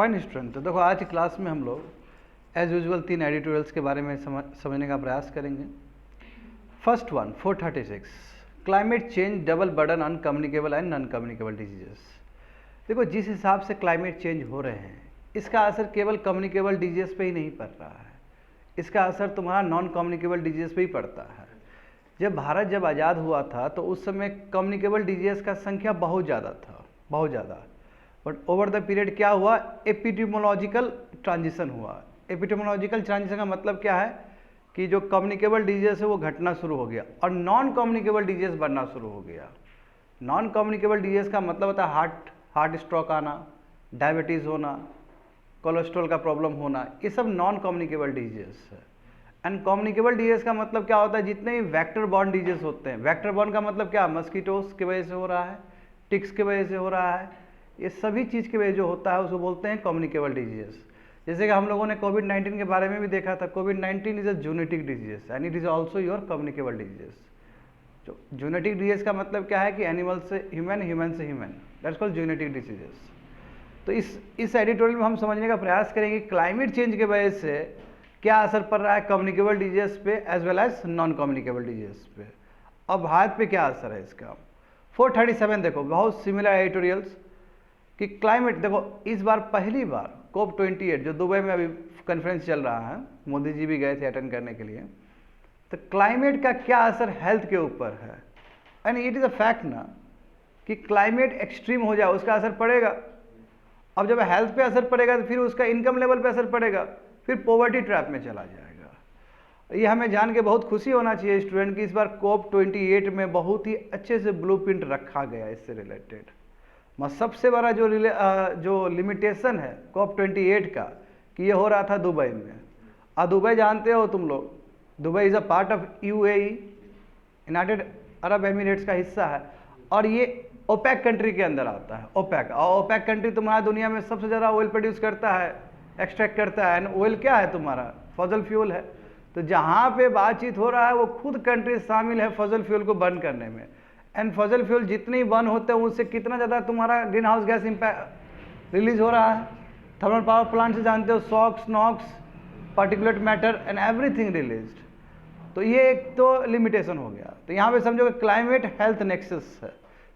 Fine student. तो देखो आज की क्लास में हम लोग एज यूजुअल 3 एडिटोरियल्स के बारे में समझने का प्रयास करेंगे। First one 436 climate change double burden on communicable and non communicable diseases. देखो जिस हिसाब से क्लाइमेट चेंज हो रहे हैं इसका असर केवल कम्युनिकेबल डिजीज पे ही नहीं पड़ रहा है, इसका असर तुम्हारा नॉन कम्युनिकेबल डिजीज पे ही पड़ता है। जब आज़ाद हुआ था तो उस समय कम्युनिकेबल डिजीज का संख्या बहुत ज़्यादा था, बहुत ज़्यादा। बट ओवर द पीरियड क्या हुआ, एपिडेमियोलॉजिकल ट्रांजिशन हुआ। एपिडेमियोलॉजिकल ट्रांजिशन का मतलब क्या है कि जो कम्युनिकेबल डिजीज है वो घटना शुरू हो गया और नॉन कम्युनिकेबल डिजीज बढ़ना शुरू हो गया। नॉन कम्युनिकेबल डिजीज का मतलब होता है हार्ट स्ट्रोक आना, डायबिटीज़ होना, कोलेस्ट्रॉल का प्रॉब्लम होना, ये सब नॉन कम्युनिकेबल डिजीज है। एंड कम्युनिकेबल डिजीज का मतलब क्या होता है, जितने भी वेक्टर बॉर्न डिजीज होते हैं। वेक्टर बॉर्न का मतलब क्या, मस्कीटोस की वजह से हो रहा है, टिक्स की वजह से हो रहा है, ये सभी चीज़ की वजह जो होता है उसको बोलते हैं कम्युनिकेबल डिजीज। जैसे कि हम लोगों ने कोविड-19 के बारे में भी देखा था। कोविड-19 is a zoonotic disease and it is also your communicable disease. जो जूनेटिक डिजीज का मतलब क्या है कि एनिमल से ह्यूमन, ह्यूमन से human, that's called zoonotic diseases. तो इस एडिटोरियल में हम समझने का प्रयास करेंगे क्लाइमेट चेंज के वजह से क्या असर पड़ रहा है कम्युनिकेबल डिजीज पे as well as non communicable disease पे, और भारत पे क्या असर है इसका। 437 देखो बहुत सिमिलर एडिटोरियल्स कि क्लाइमेट। देखो इस बार पहली बार COP28 जो दुबई में अभी कॉन्फ्रेंस चल रहा है, मोदी जी भी गए थे अटेंड करने के लिए। तो क्लाइमेट का क्या असर हेल्थ के ऊपर है, and it is a fact ना कि क्लाइमेट एक्सट्रीम हो जाए उसका असर पड़ेगा। अब जब हेल्थ पे असर पड़ेगा तो फिर उसका इनकम लेवल पे असर पड़ेगा, फिर पॉवर्टी ट्रैप में चला जाएगा। ये हमें जान के बहुत खुशी होना चाहिए स्टूडेंट कि इस बार COP28 में बहुत ही अच्छे से ब्लूप्रिंट रखा गया इससे रिलेटेड। सबसे बड़ा जो लिमिटेशन है COP28 का कि ये हो रहा था दुबई में। और दुबई जानते हो तुम लोग, Dubai is a part of UAE, United Arab Emirates का हिस्सा है, और ये ओपेक कंट्री के अंदर आता है। ओपेक, और ओपेक कंट्री तुम्हारा दुनिया में सबसे ज़्यादा ऑयल प्रोड्यूस करता है, एक्सट्रैक्ट करता है। एंड ऑयल क्या है तुम्हारा, फॉसिल फ्यूल है। तो जहाँ पे बातचीत हो रहा है वो खुद कंट्री शामिल है फॉसिल फ्यूल को बर्न करने में। एंड फॉसिल फ्यूल जितने ही बर्न होते हैं उससे कितना ज़्यादा तुम्हारा green house gas impact release हो रहा है। थर्मल पावर प्लांट से जानते हो, SOx, NOx, particulate matter and everything released. तो ये एक तो लिमिटेशन हो गया। तो यहाँ पे समझो कि क्लाइमेट हेल्थ नेक्सस है।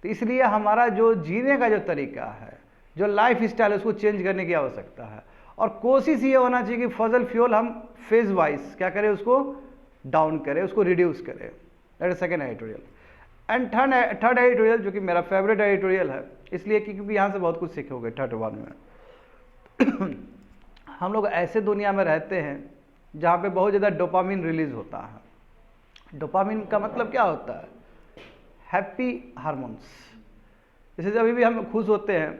तो इसलिए हमारा जो जीने का जो तरीका है, जो लाइफ स्टाइल है, उसको चेंज करने की आवश्यकता है। और कोशिश ये होना चाहिए कि फॉसिल फ्यूल हम फेज वाइज क्या करें, उसको डाउन करें, उसको रिड्यूस करें। That is second editorial. And third editorial जो कि मेरा फेवरेट एडिटोरियल है, इसलिए क्योंकि यहाँ से बहुत कुछ सीखोगे थर्ड वन में। हम लोग ऐसे दुनिया में रहते हैं जहाँ पे बहुत ज़्यादा डोपामिन रिलीज होता है। डोपामिन का मतलब क्या होता है, हैप्पी हार्मोन्स। जैसे जब भी हम खुश होते हैं,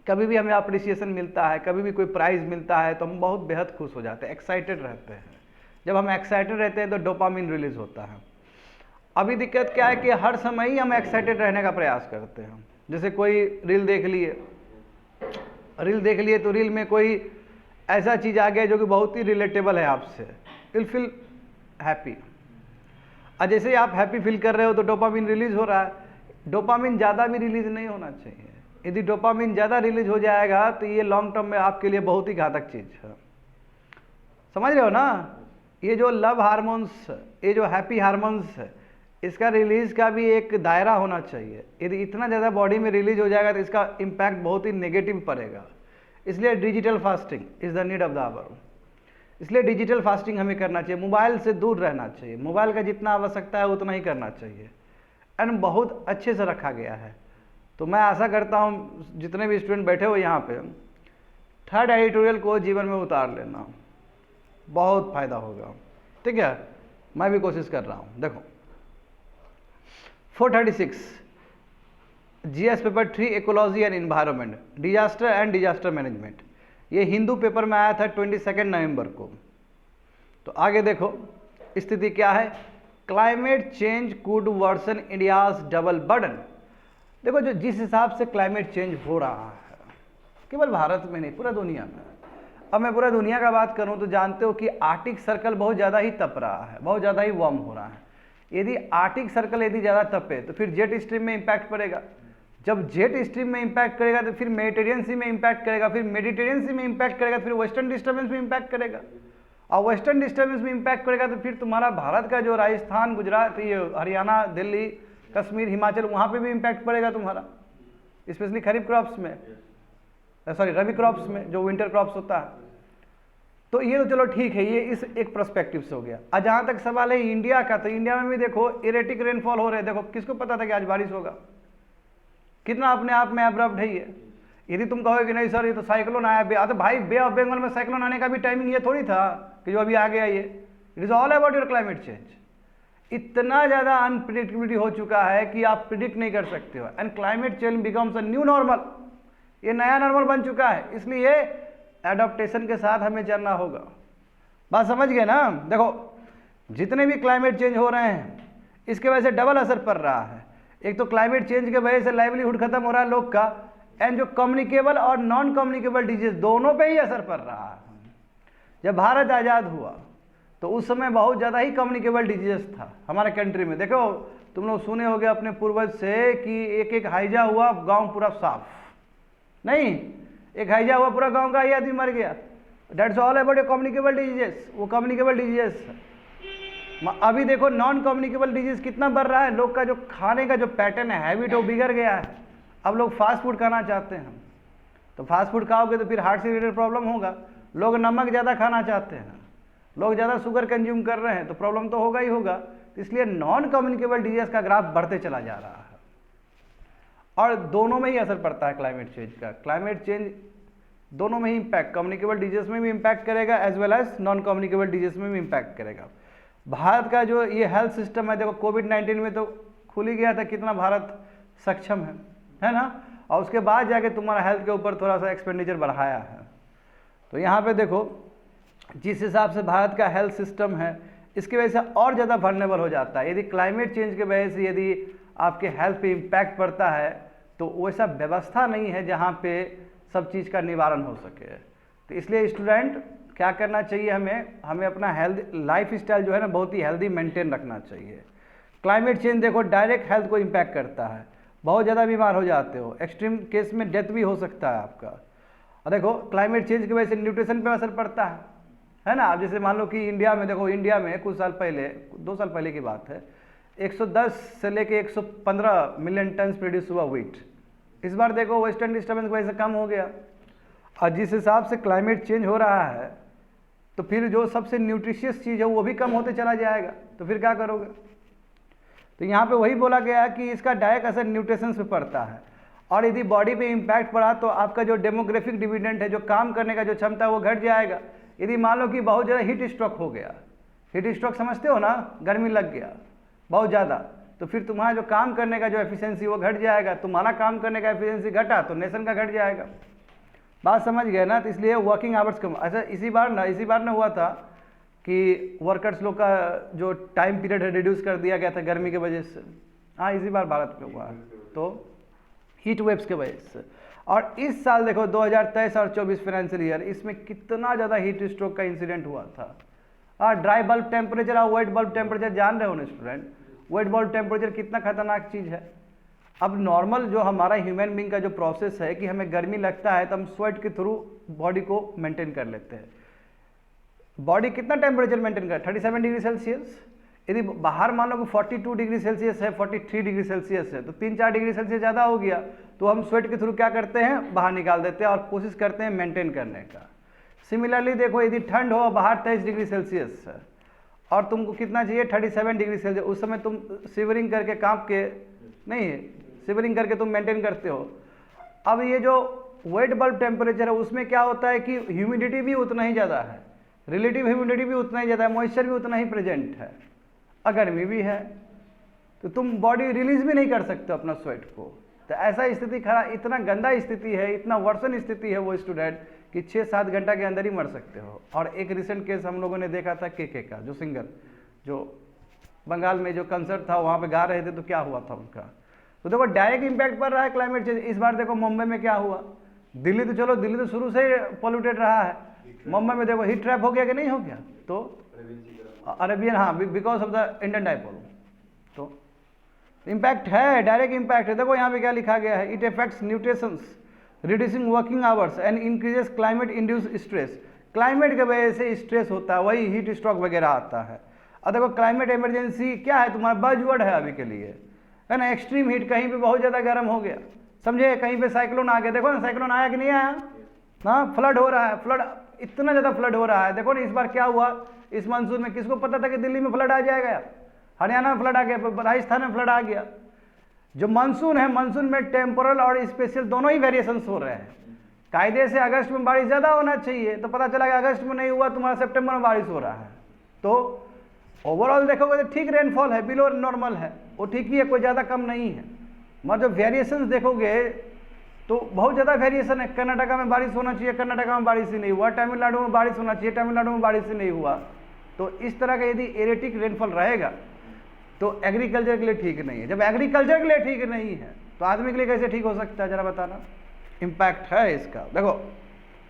कभी भी हमें अप्रिसिएशन मिलता है, कभी भी कोई प्राइज़ मिलता है तो हम बहुत बेहद खुश हो जाते हैं, एक्साइटेड रहते हैं। जब हम एक्साइटेड रहते हैं तो डोपामिन रिलीज होता है। अभी दिक्कत क्या है कि हर समय ही हम एक्साइटेड रहने का प्रयास करते हैं। जैसे कोई रील देख लिए तो रील में कोई ऐसा चीज़ आ गया जो कि बहुत ही रिलेटेबल है आपसे, विल फील हैप्पी। और जैसे ही आप हैप्पी फील कर रहे हो तो डोपामिन रिलीज हो रहा है। डोपामिन ज़्यादा भी रिलीज नहीं होना चाहिए। यदि डोपामिन ज़्यादा रिलीज हो जाएगा तो ये लॉन्ग टर्म में आपके लिए बहुत ही घातक चीज़ है। समझ रहे हो ना। ये जो लव हार्मोन्स, ये जो हैप्पी हार्मोन्स है, इसका रिलीज का भी एक दायरा होना चाहिए। यदि इतना ज़्यादा बॉडी में रिलीज हो जाएगा तो इसका इम्पैक्ट बहुत ही नेगेटिव पड़ेगा। इसलिए digital fasting is the need of the hour. इसलिए डिजिटल फास्टिंग हमें करना चाहिए, मोबाइल से दूर रहना चाहिए। मोबाइल का जितना आवश्यकता है उतना ही करना चाहिए। एंड बहुत अच्छे से रखा गया है। तो मैं आशा करता हूँ जितने भी स्टूडेंट बैठे हो यहाँ पे, थर्ड एडिटोरियल को जीवन में उतार लेना, बहुत फायदा होगा। ठीक है, मैं भी कोशिश कर रहा हूँ। देखो 436 GS paper 3 ecology and environment, disaster and disaster management. ये हिंदू पेपर में आया था 22 नवंबर को। तो आगे देखो स्थिति क्या है, climate change could worsen India's double burden. देखो जो जिस हिसाब से क्लाइमेट चेंज हो रहा है, केवल भारत में नहीं पूरा दुनिया में। अब मैं पूरा दुनिया का बात करूं तो जानते हो कि आर्टिक सर्कल बहुत ज़्यादा ही तप रहा है, बहुत ज़्यादा ही वार्म हो रहा है। यदि आर्टिक सर्कल यदि ज़्यादा तपे तो फिर जेट स्ट्रीम में इम्पैक्ट पड़ेगा। जब जेट स्ट्रीम में इम्पैक्ट करेगा तो फिर मेडिटेरियन सी में इम्पैक्ट करेगा, फिर मेडिटेरियन सी में इम्पैक्ट करेगा, फिर वेस्टर्न डिस्टर्बेंस में इम्पैक्ट करेगा, और वेस्टर्न डिस्टर्बेंस में इम्पैक्ट करेगा तो फिर तुम्हारा भारत का जो राजस्थान, गुजरात, ये हरियाणा, दिल्ली, कश्मीर, हिमाचल, वहाँ पे भी इम्पैक्ट पड़ेगा तुम्हारा, स्पेशली खरीफ क्रॉप्स में, सॉरी रबी क्रॉप्स में, जो विंटर क्रॉप्स होता है। तो ये तो चलो ठीक है, ये इस एक पर्सपेक्टिव से हो गया। और जहाँ तक सवाल है इंडिया का, तो इंडिया में भी देखो इरेटिक रेनफॉल हो रहे हैं। देखो किसको पता था कि आज बारिश होगा, कितना अपने आप में अब्रप्ट है ये। यदि तुम कहोगे कि नहीं सर ये तो साइक्लोन आया, तो भाई बे ऑफ बंगाल में साइक्लोन आने का भी टाइमिंग ये थोड़ी था कि जो अभी आ गया ये। It is all about your climate change. इतना ज़्यादा अनप्रिडिक्टेबिलिटी हो चुका है कि आप प्रिडिक्ट नहीं कर सकते हो, and climate change becomes a new normal. ये नया नॉर्मल बन चुका है, इसलिए एडॉप्टेशन के साथ हमें चलना होगा। बात समझ गए ना? देखो जितने भी क्लाइमेट चेंज हो रहे हैं इसके वजह से डबल असर पड़ रहा है। एक तो क्लाइमेट चेंज के वजह से लाइवलीहुड खत्म हो रहा है लोग का, एंड जो कम्युनिकेबल और नॉन कम्युनिकेबल डिजीज दोनों पे ही असर पड़ रहा है। जब भारत आज़ाद हुआ तो उस समय बहुत ज़्यादा ही कम्युनिकेबल डिजीज था हमारे कंट्री में। देखो तुम लोग सुने होगे अपने पूर्वज से कि एक एक हैजा हुआ गांव पूरा साफ, नहीं एक हैजा हुआ पूरा गांव का ही आदमी मर गया। That's all about communicable diseases, वो कम्युनिकेबल डिजीजेस। अभी देखो नॉन कम्युनिकेबल डिजीज कितना बढ़ रहा है। लोग का जो खाने का जो पैटर्न है, हैबिट, वो बिगड़ गया है। अब लोग फास्ट फूड खाना चाहते हैं, तो फास्ट फूड खाओगे तो फिर हार्ट से रिलेटेड प्रॉब्लम होगा। लोग नमक ज़्यादा खाना चाहते हैं, लोग ज़्यादा शुगर कंज्यूम कर रहे हैं, तो प्रॉब्लम तो होगा ही होगा। तो इसलिए नॉन कम्युनिकेबल डिजीज का ग्राफ बढ़ते चला जा रहा है, और दोनों में ही असर पड़ता है क्लाइमेट चेंज का। क्लाइमेट चेंज दोनों में ही इम्पैक्ट, कम्युनिकेबल डिजीज में भी इम्पैक्ट करेगा as well as non communicable disease में भी इम्पैक्ट करेगा। भारत का जो ये हेल्थ सिस्टम है, देखो कोविड-19 में तो खुल ही गया था, कितना भारत सक्षम है ना, और उसके बाद जाके तुम्हारा हेल्थ के ऊपर थोड़ा सा एक्सपेंडिचर बढ़ाया है। तो यहाँ पे देखो जिस हिसाब से भारत का हेल्थ सिस्टम है, इसकी वजह से और ज़्यादा वल्नरेबल हो जाता है। यदि क्लाइमेट चेंज के वजह से यदि आपके हेल्थ पे इम्पैक्ट पड़ता है तो वैसा व्यवस्था नहीं है जहाँ पे सब चीज़ का निवारण हो सके। तो इसलिए स्टूडेंट क्या करना चाहिए, हमें अपना हेल्थ लाइफ स्टाइल जो है ना बहुत ही हेल्दी मेंटेन रखना चाहिए। क्लाइमेट चेंज देखो डायरेक्ट हेल्थ को इम्पैक्ट करता है, बहुत ज़्यादा बीमार हो जाते हो, एक्सट्रीम केस में डेथ भी हो सकता है आपका। और देखो क्लाइमेट चेंज की वजह से न्यूट्रिशन पे असर पड़ता है ना। अब जैसे मान लो कि इंडिया में, देखो इंडिया में कुछ साल पहले, 2 साल पहले की बात है, 110 से लेके 115 मिलियन टन प्रोड्यूस हुआ व्हीट। इस बार देखो वेस्टर्न डिस्टर्बेंस की वजह से कम हो गया। और जिस हिसाब से क्लाइमेट चेंज हो रहा है तो फिर जो सबसे न्यूट्रिशियस चीज़ है वो भी कम होते चला जाएगा, तो फिर क्या करोगे। तो यहाँ पे वही बोला गया है कि इसका डायरेक्ट असर न्यूट्रिशन पे पड़ता है, और यदि बॉडी पे इम्पैक्ट पड़ा तो आपका जो डेमोग्राफिक डिविडेंड है, जो काम करने का जो क्षमता है वो घट जाएगा। यदि मान लो कि बहुत ज़्यादा हीट स्ट्रोक हो गया, हीट स्ट्रोक समझते हो ना, गर्मी लग गया बहुत ज़्यादा, तो फिर तुम्हारा जो काम करने का जो एफिशिएंसी वो घट जाएगा। तुम्हारा काम करने का एफिशिएंसी घटा तो नेशन का घट जाएगा। बात समझ गए ना? तो इसलिए वर्किंग आवर्स कम। अच्छा इसी बार ना हुआ था कि वर्कर्स लोग का जो टाइम पीरियड है रिड्यूस कर दिया गया था गर्मी की वजह से। हाँ इसी बार भारत में हुआ, तो हीट वेव्स के वजह से। और इस साल देखो 2023 और 24 फाइनेंशियल ईयर, इसमें कितना ज़्यादा हीट स्ट्रोक का इंसिडेंट हुआ था। ड्राई बल्ब टेम्परेचर और वेट बल्ब टेम्परेचर जान रहे हो ना स्टूडेंट, वेट बल्ब टेम्परेचर कितना खतरनाक चीज़ है। अब नॉर्मल जो हमारा ह्यूमन बींग का जो प्रोसेस है कि हमें गर्मी लगता है तो हम स्वेट के थ्रू बॉडी को मेंटेन कर लेते हैं। बॉडी कितना टेम्परेचर मेंटेन कर, 37 डिग्री सेल्सियस। यदि बाहर मान लो कि 42 डिग्री सेल्सियस है, 43 डिग्री सेल्सियस है, तो 3-4 डिग्री सेल्सियस ज़्यादा हो गया, तो हम स्वेट के थ्रू क्या करते हैं, बाहर निकाल देते हैं और कोशिश करते हैं मेंटेन करने का। सिमिलरली देखो यदि ठंड हो, बाहर 23 डिग्री सेल्सियस है और तुमको कितना चाहिए 37 डिग्री सेल्सियस, उस समय तुम शिवरिंग करके कांप के नहीं, शिवरिंग करके तुम मेंटेन करते हो। अब ये जो वेट बल्ब टेम्परेचर है उसमें क्या होता है कि ह्यूमिडिटी भी उतना ही ज़्यादा है, रिलेटिव ह्यूमिडिटी भी उतना ही ज़्यादा है, मॉइस्चर भी उतना ही प्रेजेंट है, और गर्मी भी है, तो तुम बॉडी रिलीज भी नहीं कर सकते अपना स्वेट को। तो ऐसा स्थिति खराब, इतना गंदा स्थिति है, इतना वर्सन स्थिति है वो स्टूडेंट कि 6-7 घंटा के अंदर ही मर सकते हो। और एक रिसेंट केस हम लोगों ने देखा था के का, जो सिंगर जो बंगाल में जो कंसर्ट था वहाँ पे गा रहे थे, तो क्या हुआ था उनका। तो देखो डायरेक्ट इम्पैक्ट पड़ रहा है क्लाइमेट चेंज। इस बार देखो मुंबई में क्या हुआ, दिल्ली तो चलो दिल्ली तो शुरू से ही पॉल्यूटेड रहा है, मुंबई में देखो हीट ट्रैप हो गया कि नहीं हो गया, तो अरेबियन, हाँ because of the Indian dipole. तो इम्पैक्ट है, डायरेक्ट इम्पैक्ट है। देखो यहाँ पे क्या लिखा गया है, it effects nutritions, reducing working hours and increases climate induce stress. Climate की वजह से स्ट्रेस होता है, वही हीट स्ट्रोक वगैरह आता है। और देखो क्लाइमेट इमरजेंसी क्या है, तुम्हारा बजवर्ड है अभी के लिए, है ना। एक्सट्रीम हीट, कहीं पे बहुत ज़्यादा गर्म हो गया, समझे, कहीं पे साइक्लोन आ गया। देखो ना साइक्लोन आया कि नहीं आया, हाँ, फ्लड हो रहा है, फ्लड इतना ज़्यादा फ्लड हो रहा है। देखो ना इस बार क्या हुआ इस मानसून में, किसको पता था कि दिल्ली में फ्लड आ जाएगा, हरियाणा में फ्लड आ गया, राजस्थान में फ्लड आ गया। जो मानसून है, मानसून में टेम्पोरल और स्पेशल दोनों ही वेरिएशंस हो रहे हैं। कायदे से अगस्त में बारिश ज़्यादा होना चाहिए, तो पता चला कि अगस्त में नहीं हुआ, तुम्हारा सितंबर में बारिश हो रहा है। तो ओवरऑल देखोगे तो ठीक रेनफॉल है, बिलो नॉर्मल है, वो ठीक ही है, कोई ज़्यादा कम नहीं है। मगर जब वेरिएशंस देखोगे तो बहुत ज़्यादा वेरिएशन है। कर्नाटका में बारिश होना चाहिए, कर्नाटका में बारिश ही नहीं हुआ। तमिलनाडु में बारिश होना चाहिए, तमिलनाडु में बारिश ही नहीं हुआ। तो इस तरह का यदि एरेटिक रेनफॉल रहेगा तो एग्रीकल्चर के लिए ठीक नहीं है। जब एग्रीकल्चर के लिए ठीक नहीं है तो आदमी के लिए कैसे ठीक हो सकता है, जरा बताना। इम्पैक्ट है इसका। देखो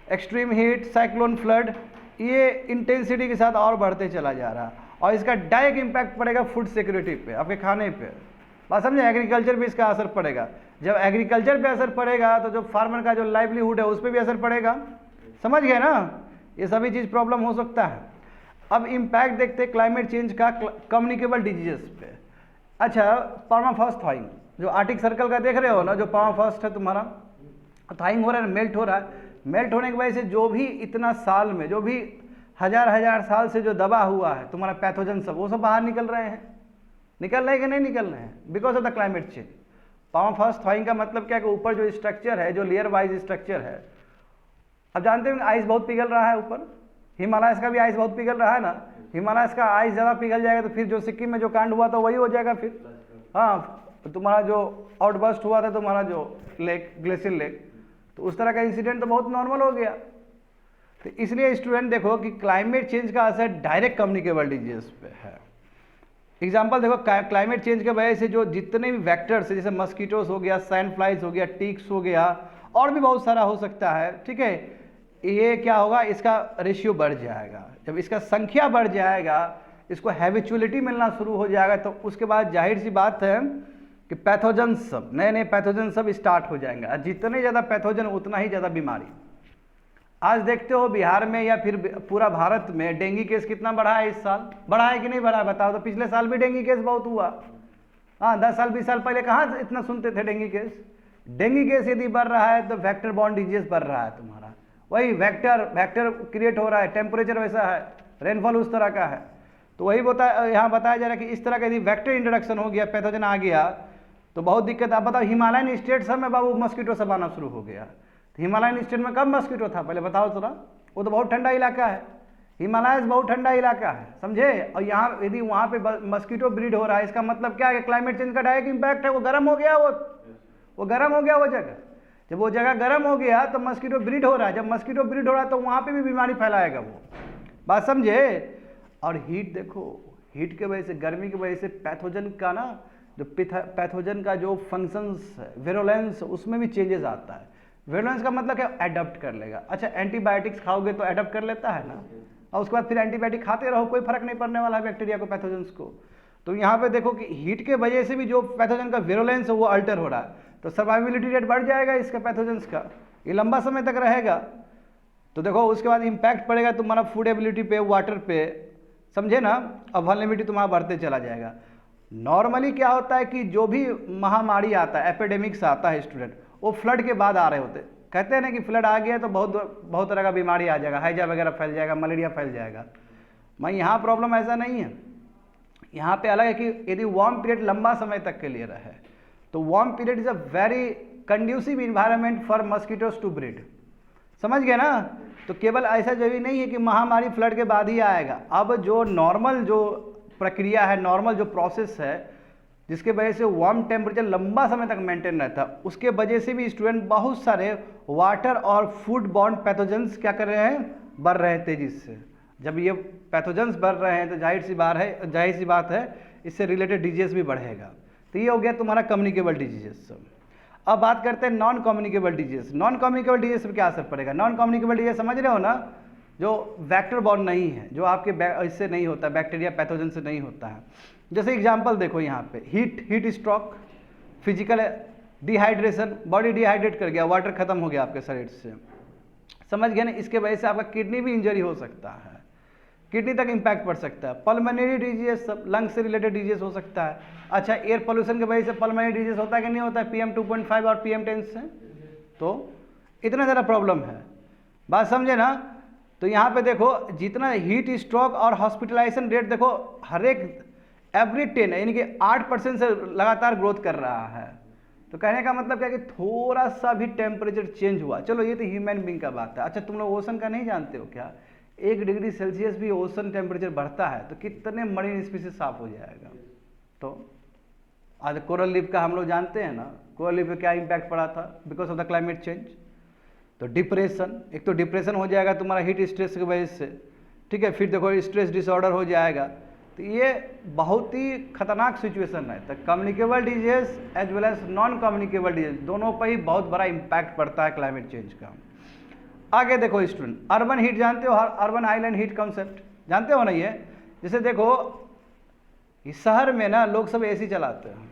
एक्सट्रीम हीट, साइक्लोन, फ्लड, ये इंटेंसिटी के साथ और बढ़ते चला जा रहा है, और इसका डायरेक्ट इम्पैक्ट पड़ेगा फूड सिक्योरिटी पे, आपके खाने पे। बात समझे, एग्रीकल्चर पे इसका असर पड़ेगा। जब एग्रीकल्चर पे असर पड़ेगा तो जो फार्मर का जो लाइवलीहुड है उस पर भी असर पड़ेगा, समझ गए ना। ये सभी चीज़ प्रॉब्लम हो सकता है। अब इम्पैक्ट देखते हैं क्लाइमेट चेंज का कम्युनिकेबल डिजीजेस पे। अच्छा, पर्माफ्रॉस्ट थॉइंग, जो आर्टिक सर्कल का देख रहे हो ना, जो पर्माफ्रॉस्ट है तुम्हारा, थॉइंग हो रहा है, मेल्ट हो रहा है। मेल्ट होने की वजह से जो भी इतना साल में, जो भी हजार साल से जो दबा हुआ है तुम्हारा पैथोजन सब, वो सब बाहर निकल रहे हैं। निकल रहे हैं कि नहीं निकल रहे हैं, because of the climate change. Permafrost थॉइंग का मतलब क्या है कि ऊपर जो स्ट्रक्चर है, जो लेयर वाइज स्ट्रक्चर है, अब जानते हैं आइस बहुत पिघल रहा है ऊपर, हिमालयस का भी आइस बहुत पिघल रहा है ना। हिमालयस का आइस ज़्यादा पिघल जाएगा तो फिर जो सिक्किम में जो कांड हुआ था वही हो जाएगा फिर। हाँ, तुम्हारा जो आउटबर्स्ट हुआ था तुम्हारा जो लेक, ग्लेशियर लेक, तो उस तरह का इंसिडेंट तो बहुत नॉर्मल हो गया। तो इसलिए स्टूडेंट देखो कि क्लाइमेट चेंज का असर डायरेक्ट कम्युनिकेबल डिजीज पे है। एग्जाम्पल देखो, क्लाइमेट चेंज के वजह से जो जितने भी वेक्टर्स है, जैसे मस्कीटोस हो गया, सैंड फ्लाइज हो गया, टिक्स हो गया, और भी बहुत सारा हो सकता है, ठीक है। ये क्या होगा, इसका रेशियो बढ़ जाएगा। जब इसका संख्या बढ़ जाएगा, इसको हैबिचुअलिटी मिलना शुरू हो जाएगा, तो उसके बाद जाहिर सी बात है कि पैथोजन सब, नए नए पैथोजन सब स्टार्ट हो जाएंगे। और जितने ज़्यादा पैथोजन उतना ही ज़्यादा बीमारी। आज देखते हो बिहार में या फिर पूरा भारत में डेंगू केस कितना बढ़ा है इस साल, बढ़ा है कि नहीं बढ़ा, बताओ तो। पिछले साल भी डेंगू केस बहुत हुआ। हाँ, 10 साल 20 साल पहले कहाँ इतना सुनते थे डेंगू केस। डेंगू केस यदि बढ़ रहा है तो वेक्टर बॉर्न डिजीज बढ़ रहा है तुम्हारा, वही वेक्टर क्रिएट हो रहा है, टेम्परेचर वैसा है, रेनफॉल उस तरह का है। तो वही यहाँ बताया जा रहा है कि इस तरह का यदि वेक्टर इंट्रोडक्शन हो गया, पैथोजन आ गया, तो बहुत दिक्कत। आप बताओ, हिमालयन स्टेट सब में बाबू मस्कीटो सब आना शुरू हो गया। तो हिमालयन स्टेट में कब मस्कीटो था पहले बताओ थोड़ा। वो तो बहुत ठंडा इलाका है, हिमालय बहुत ठंडा इलाका है, समझे। और यहाँ यदि वहाँ पे मस्कीटो ब्रीड हो रहा है, इसका मतलब क्या है, क्लाइमेट चेंज का डायरेक्ट इम्पैक्ट है। वो गर्म हो गया, वो गर्म हो गया वो जगह। जब वो जगह गर्म हो गया तो मस्कीटो ब्रीड हो रहा है। जब मस्कीटो ब्रीड हो रहा है तो वहाँ पे भी बीमारी फैलाएगा वो, बात समझे। और हीट देखो, हीट के वजह से, गर्मी की वजह से पैथोजन का ना, जो पैथोजन का जो फंक्शंस है, विरुलेंस, उसमें भी चेंजेस आता है। विरुलेंस का मतलब क्या, एडप्ट कर लेगा। अच्छा, एंटीबायोटिक्स खाओगे तो एडप्ट कर लेता है ना, और उसके बाद फिर एंटीबायोटिक खाते रहो, कोई फर्क नहीं पड़ने वाला है बैक्टीरिया को, पैथोजन्स को। तो यहाँ पे देखो कि हीट के वजह से भी जो पैथोजन का विरुलेंस है वो अल्टर हो रहा है, तो सर्वाइबिलिटी रेट बढ़ जाएगा इसका, पैथोजन्स का, ये लंबा समय तक रहेगा। तो देखो उसके बाद इम्पैक्ट पड़ेगा तुम्हारा फूड एबिलिटी पे, वाटर पे, समझे ना। अब वल्नरेबिलिटी तुम्हारा बढ़ते चला जाएगा। नॉर्मली क्या होता है कि जो भी महामारी आता है, एपिडेमिक्स आता है स्टूडेंट, वो फ्लड के बाद आ रहे होते। कहते हैं ना कि फ्लड आ गया तो बहुत तरह का बीमारी आ जाएगा, हैजा वगैरह फैल जाएगा, मलेरिया फैल जाएगा। मैं यहाँ प्रॉब्लम ऐसा नहीं है, यहाँ पे अलग है कि यदि वार्म पीरियड लंबा समय तक के लिए रहे तो warm period is a very conducive environment for mosquitoes to breed, समझ गए ना। तो केवल ऐसा जरूरी नहीं है कि महामारी फ्लड के बाद ही आएगा। अब जो नॉर्मल जो प्रक्रिया है, नॉर्मल जो प्रोसेस है, जिसके वजह से वार्म टेम्परेचर लंबा समय तक मेंटेन रहता है, उसके वजह से भी स्टूडेंट बहुत सारे वाटर और फूड बॉर्न पैथोजेंस क्या कर रहे हैं, बढ़ रहे हैं तेजी से। जब ये पैथोजेंस बढ़ रहे हैं तो जाहिर सी बात है इससे रिलेटेड डिजीज भी बढ़ेगा। तो ये हो गया तुम्हारा कम्युनिकेबल डिजीज। अब बात करते हैं non communicable disease. Non communicable disease पर क्या असर पड़ेगा। नॉन कम्युनिकेबल डिजीज समझ रहे हो ना, जो वेक्टर बॉर्न नहीं है, जो आपके इससे नहीं होता, बैक्टीरिया पैथोजन से नहीं होता है। जैसे एग्जांपल देखो यहाँ पे heat stroke, physical dehydration, body dehydrate कर गया, वाटर खत्म हो गया आपके शरीर से, समझ गए ना। इसके वजह से आपका किडनी भी इंजरी हो सकता है, किडनी तक इम्पैक्ट पड़ सकता है। पल्मोनरी डिजीज, सब लंग से रिलेटेड डिजीज हो सकता है। अच्छा, एयर पोल्यूशन की वजह से पल्मोनरी डिजीज होता है कि नहीं होता है, PM 2.5 और PM10 से। तो इतना ज़्यादा प्रॉब्लम है, बात समझे ना। तो यहाँ पे देखो जितना हीट स्ट्रोक और हॉस्पिटलाइजेशन रेट देखो हर एक एवरी 10 यानी कि 8% से लगातार ग्रोथ कर रहा है। तो कहने का मतलब क्या कि थोड़ा सा भी टेम्परेचर चेंज हुआ, चलो ये तो ह्यूमन बींग का बात है। अच्छा, तुम लोग ओशन का नहीं जानते हो क्या, 1 डिग्री सेल्सियस भी ओशन टेम्परेचर बढ़ता है तो कितने मरीन स्पीसीज साफ हो जाएगा। तो आज कोरल रीफ का हम लोग जानते हैं ना, कोरल रीफ पे क्या इम्पैक्ट पड़ा था because of the climate change. तो डिप्रेशन, एक तो डिप्रेशन हो जाएगा तुम्हारा हीट स्ट्रेस की वजह से, ठीक है। फिर देखो स्ट्रेस डिसऑर्डर हो जाएगा। तो ये बहुत ही खतरनाक सिचुएशन है। तो communicable disease as well as non communicable disease दोनों पर ही बहुत बड़ा इम्पैक्ट पड़ता है क्लाइमेट चेंज का। आगे देखो स्टूडेंट, अर्बन हीट जानते हो, अर्बन आइलैंड हीट कॉन्सेप्ट जानते हो ना। ये जैसे देखो इस शहर में ना लोग सब AC चलाते हैं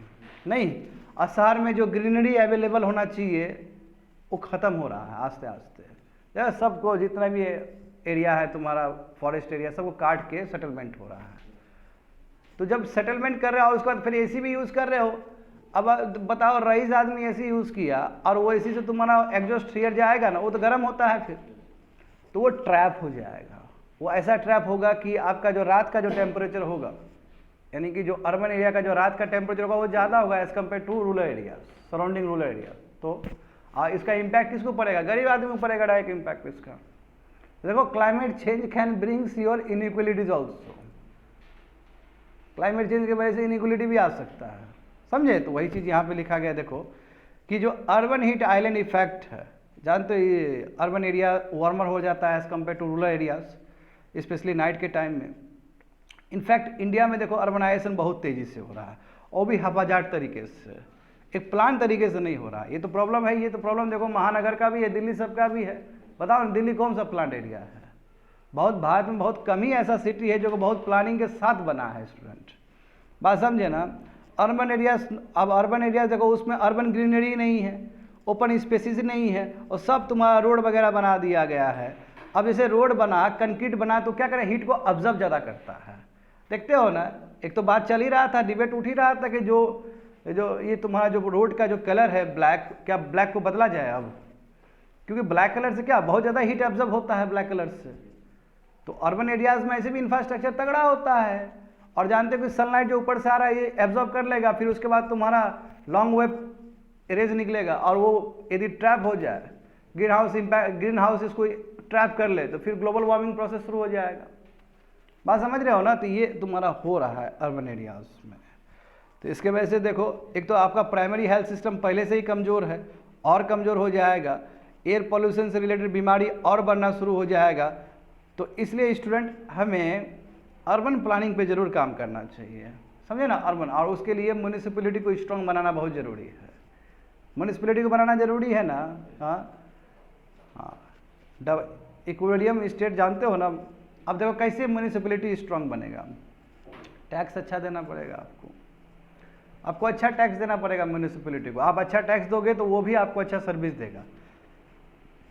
नहीं, और शहर में जो ग्रीनरी अवेलेबल होना चाहिए वो ख़त्म हो रहा है आस्ते आस्ते। यार सबको जितना भी एरिया है तुम्हारा फॉरेस्ट एरिया सबको काट के सेटलमेंट हो रहा है। तो जब सेटलमेंट कर रहे हो उसके बाद फिर AC भी यूज़ कर रहे हो। अब बताओ रईस आदमी AC यूज़ किया और वो AC से तुम्हारा एग्जॉस्ट एयर जाएगा ना, वो तो गर्म होता है फिर, तो वो ट्रैप हो जाएगा। वो ऐसा ट्रैप होगा कि आपका जो रात का जो टेम्परेचर होगा, यानी कि जो अर्बन एरिया का जो रात का टेम्परेचर होगा वो ज़्यादा होगा as compare to rural area, surrounding rural area. तो इसका इम्पैक्ट किसको पड़ेगा, गरीब आदमी को पड़ेगा डायरेक्ट इम्पैक्ट इसका। देखो climate change can brings your inequalities also, climate change की वजह से इनइक्वलिटी भी आ सकता है, समझे। तो वही चीज़ यहाँ पे लिखा गया देखो कि जो अर्बन हीट आइलैंड इफेक्ट है, जानते हो ये अर्बन एरिया वार्मर हो जाता है as compare to rural areas, specially night के टाइम में। इनफैक्ट इंडिया में देखो अर्बनाइजेशन बहुत तेज़ी से हो रहा है, और भी हवाजाट तरीके से, एक प्लान तरीके से नहीं हो रहा। ये तो प्रॉब्लम है, ये तो प्रॉब्लम देखो महानगर का भी है, दिल्ली सबका भी है। बताओ दिल्ली कौन सा प्लांट एरिया है, बहुत भारत में बहुत कम ही ऐसा सिटी है जो बहुत प्लानिंग के साथ बना है स्टूडेंट, बात समझे ना। अर्बन एरियाज, अब अर्बन एरियाज देखो उसमें अर्बन ग्रीनरी नहीं है, ओपन स्पेसिस नहीं है, और सब तुम्हारा रोड वगैरह बना दिया गया है। अब जैसे रोड बना, कंक्रीट बना, तो क्या करें, हीट को ऑब्जर्व ज़्यादा करता है, देखते हो ना। एक तो बात चल ही रहा था, डिबेट उठ ही रहा था कि जो ये तुम्हारा जो रोड का जो कलर है ब्लैक, क्या ब्लैक को बदला जाए अब, क्योंकि ब्लैक कलर से क्या बहुत ज़्यादा हीट ऑब्जर्व होता है ब्लैक कलर से। तो अर्बन एरियाज में ऐसे भी इंफ्रास्ट्रक्चर तगड़ा होता है, और जानते हो कि सनलाइट जो ऊपर से आ रहा है ये एब्जॉर्ब कर लेगा, फिर उसके बाद तुम्हारा लॉन्ग वेव रेज निकलेगा, और वो यदि ट्रैप हो जाए, ग्रीन हाउस इसको ट्रैप कर ले, तो फिर ग्लोबल वार्मिंग प्रोसेस शुरू हो जाएगा, बात समझ रहे हो ना। तो ये तुम्हारा हो रहा है अर्बन एरियाज में। तो इसके वजह से देखो एक तो आपका प्राइमरी हेल्थ सिस्टम पहले से ही कमज़ोर है, और कमज़ोर हो जाएगा, एयर पोल्यूशन से रिलेटेड बीमारी और बढ़ना शुरू हो जाएगा। तो इसलिए स्टूडेंट हमें अर्बन प्लानिंग पे ज़रूर काम करना चाहिए, समझे ना, अर्बन। और उसके लिए म्यूनिसिपैलिटी को स्ट्रॉन्ग बनाना बहुत ज़रूरी है, म्यूनिसिपैलिटी को बनाना ज़रूरी है ना। हाँ, इक्विलिब्रियम स्टेट जानते हो ना। अब देखो कैसे म्यूनिसिपैलिटी स्ट्रॉन्ग बनेगा, टैक्स अच्छा देना पड़ेगा आपको अच्छा टैक्स देना पड़ेगा म्यूनिसिपैलिटी को। आप अच्छा टैक्स दोगे तो वो भी आपको अच्छा सर्विस देगा।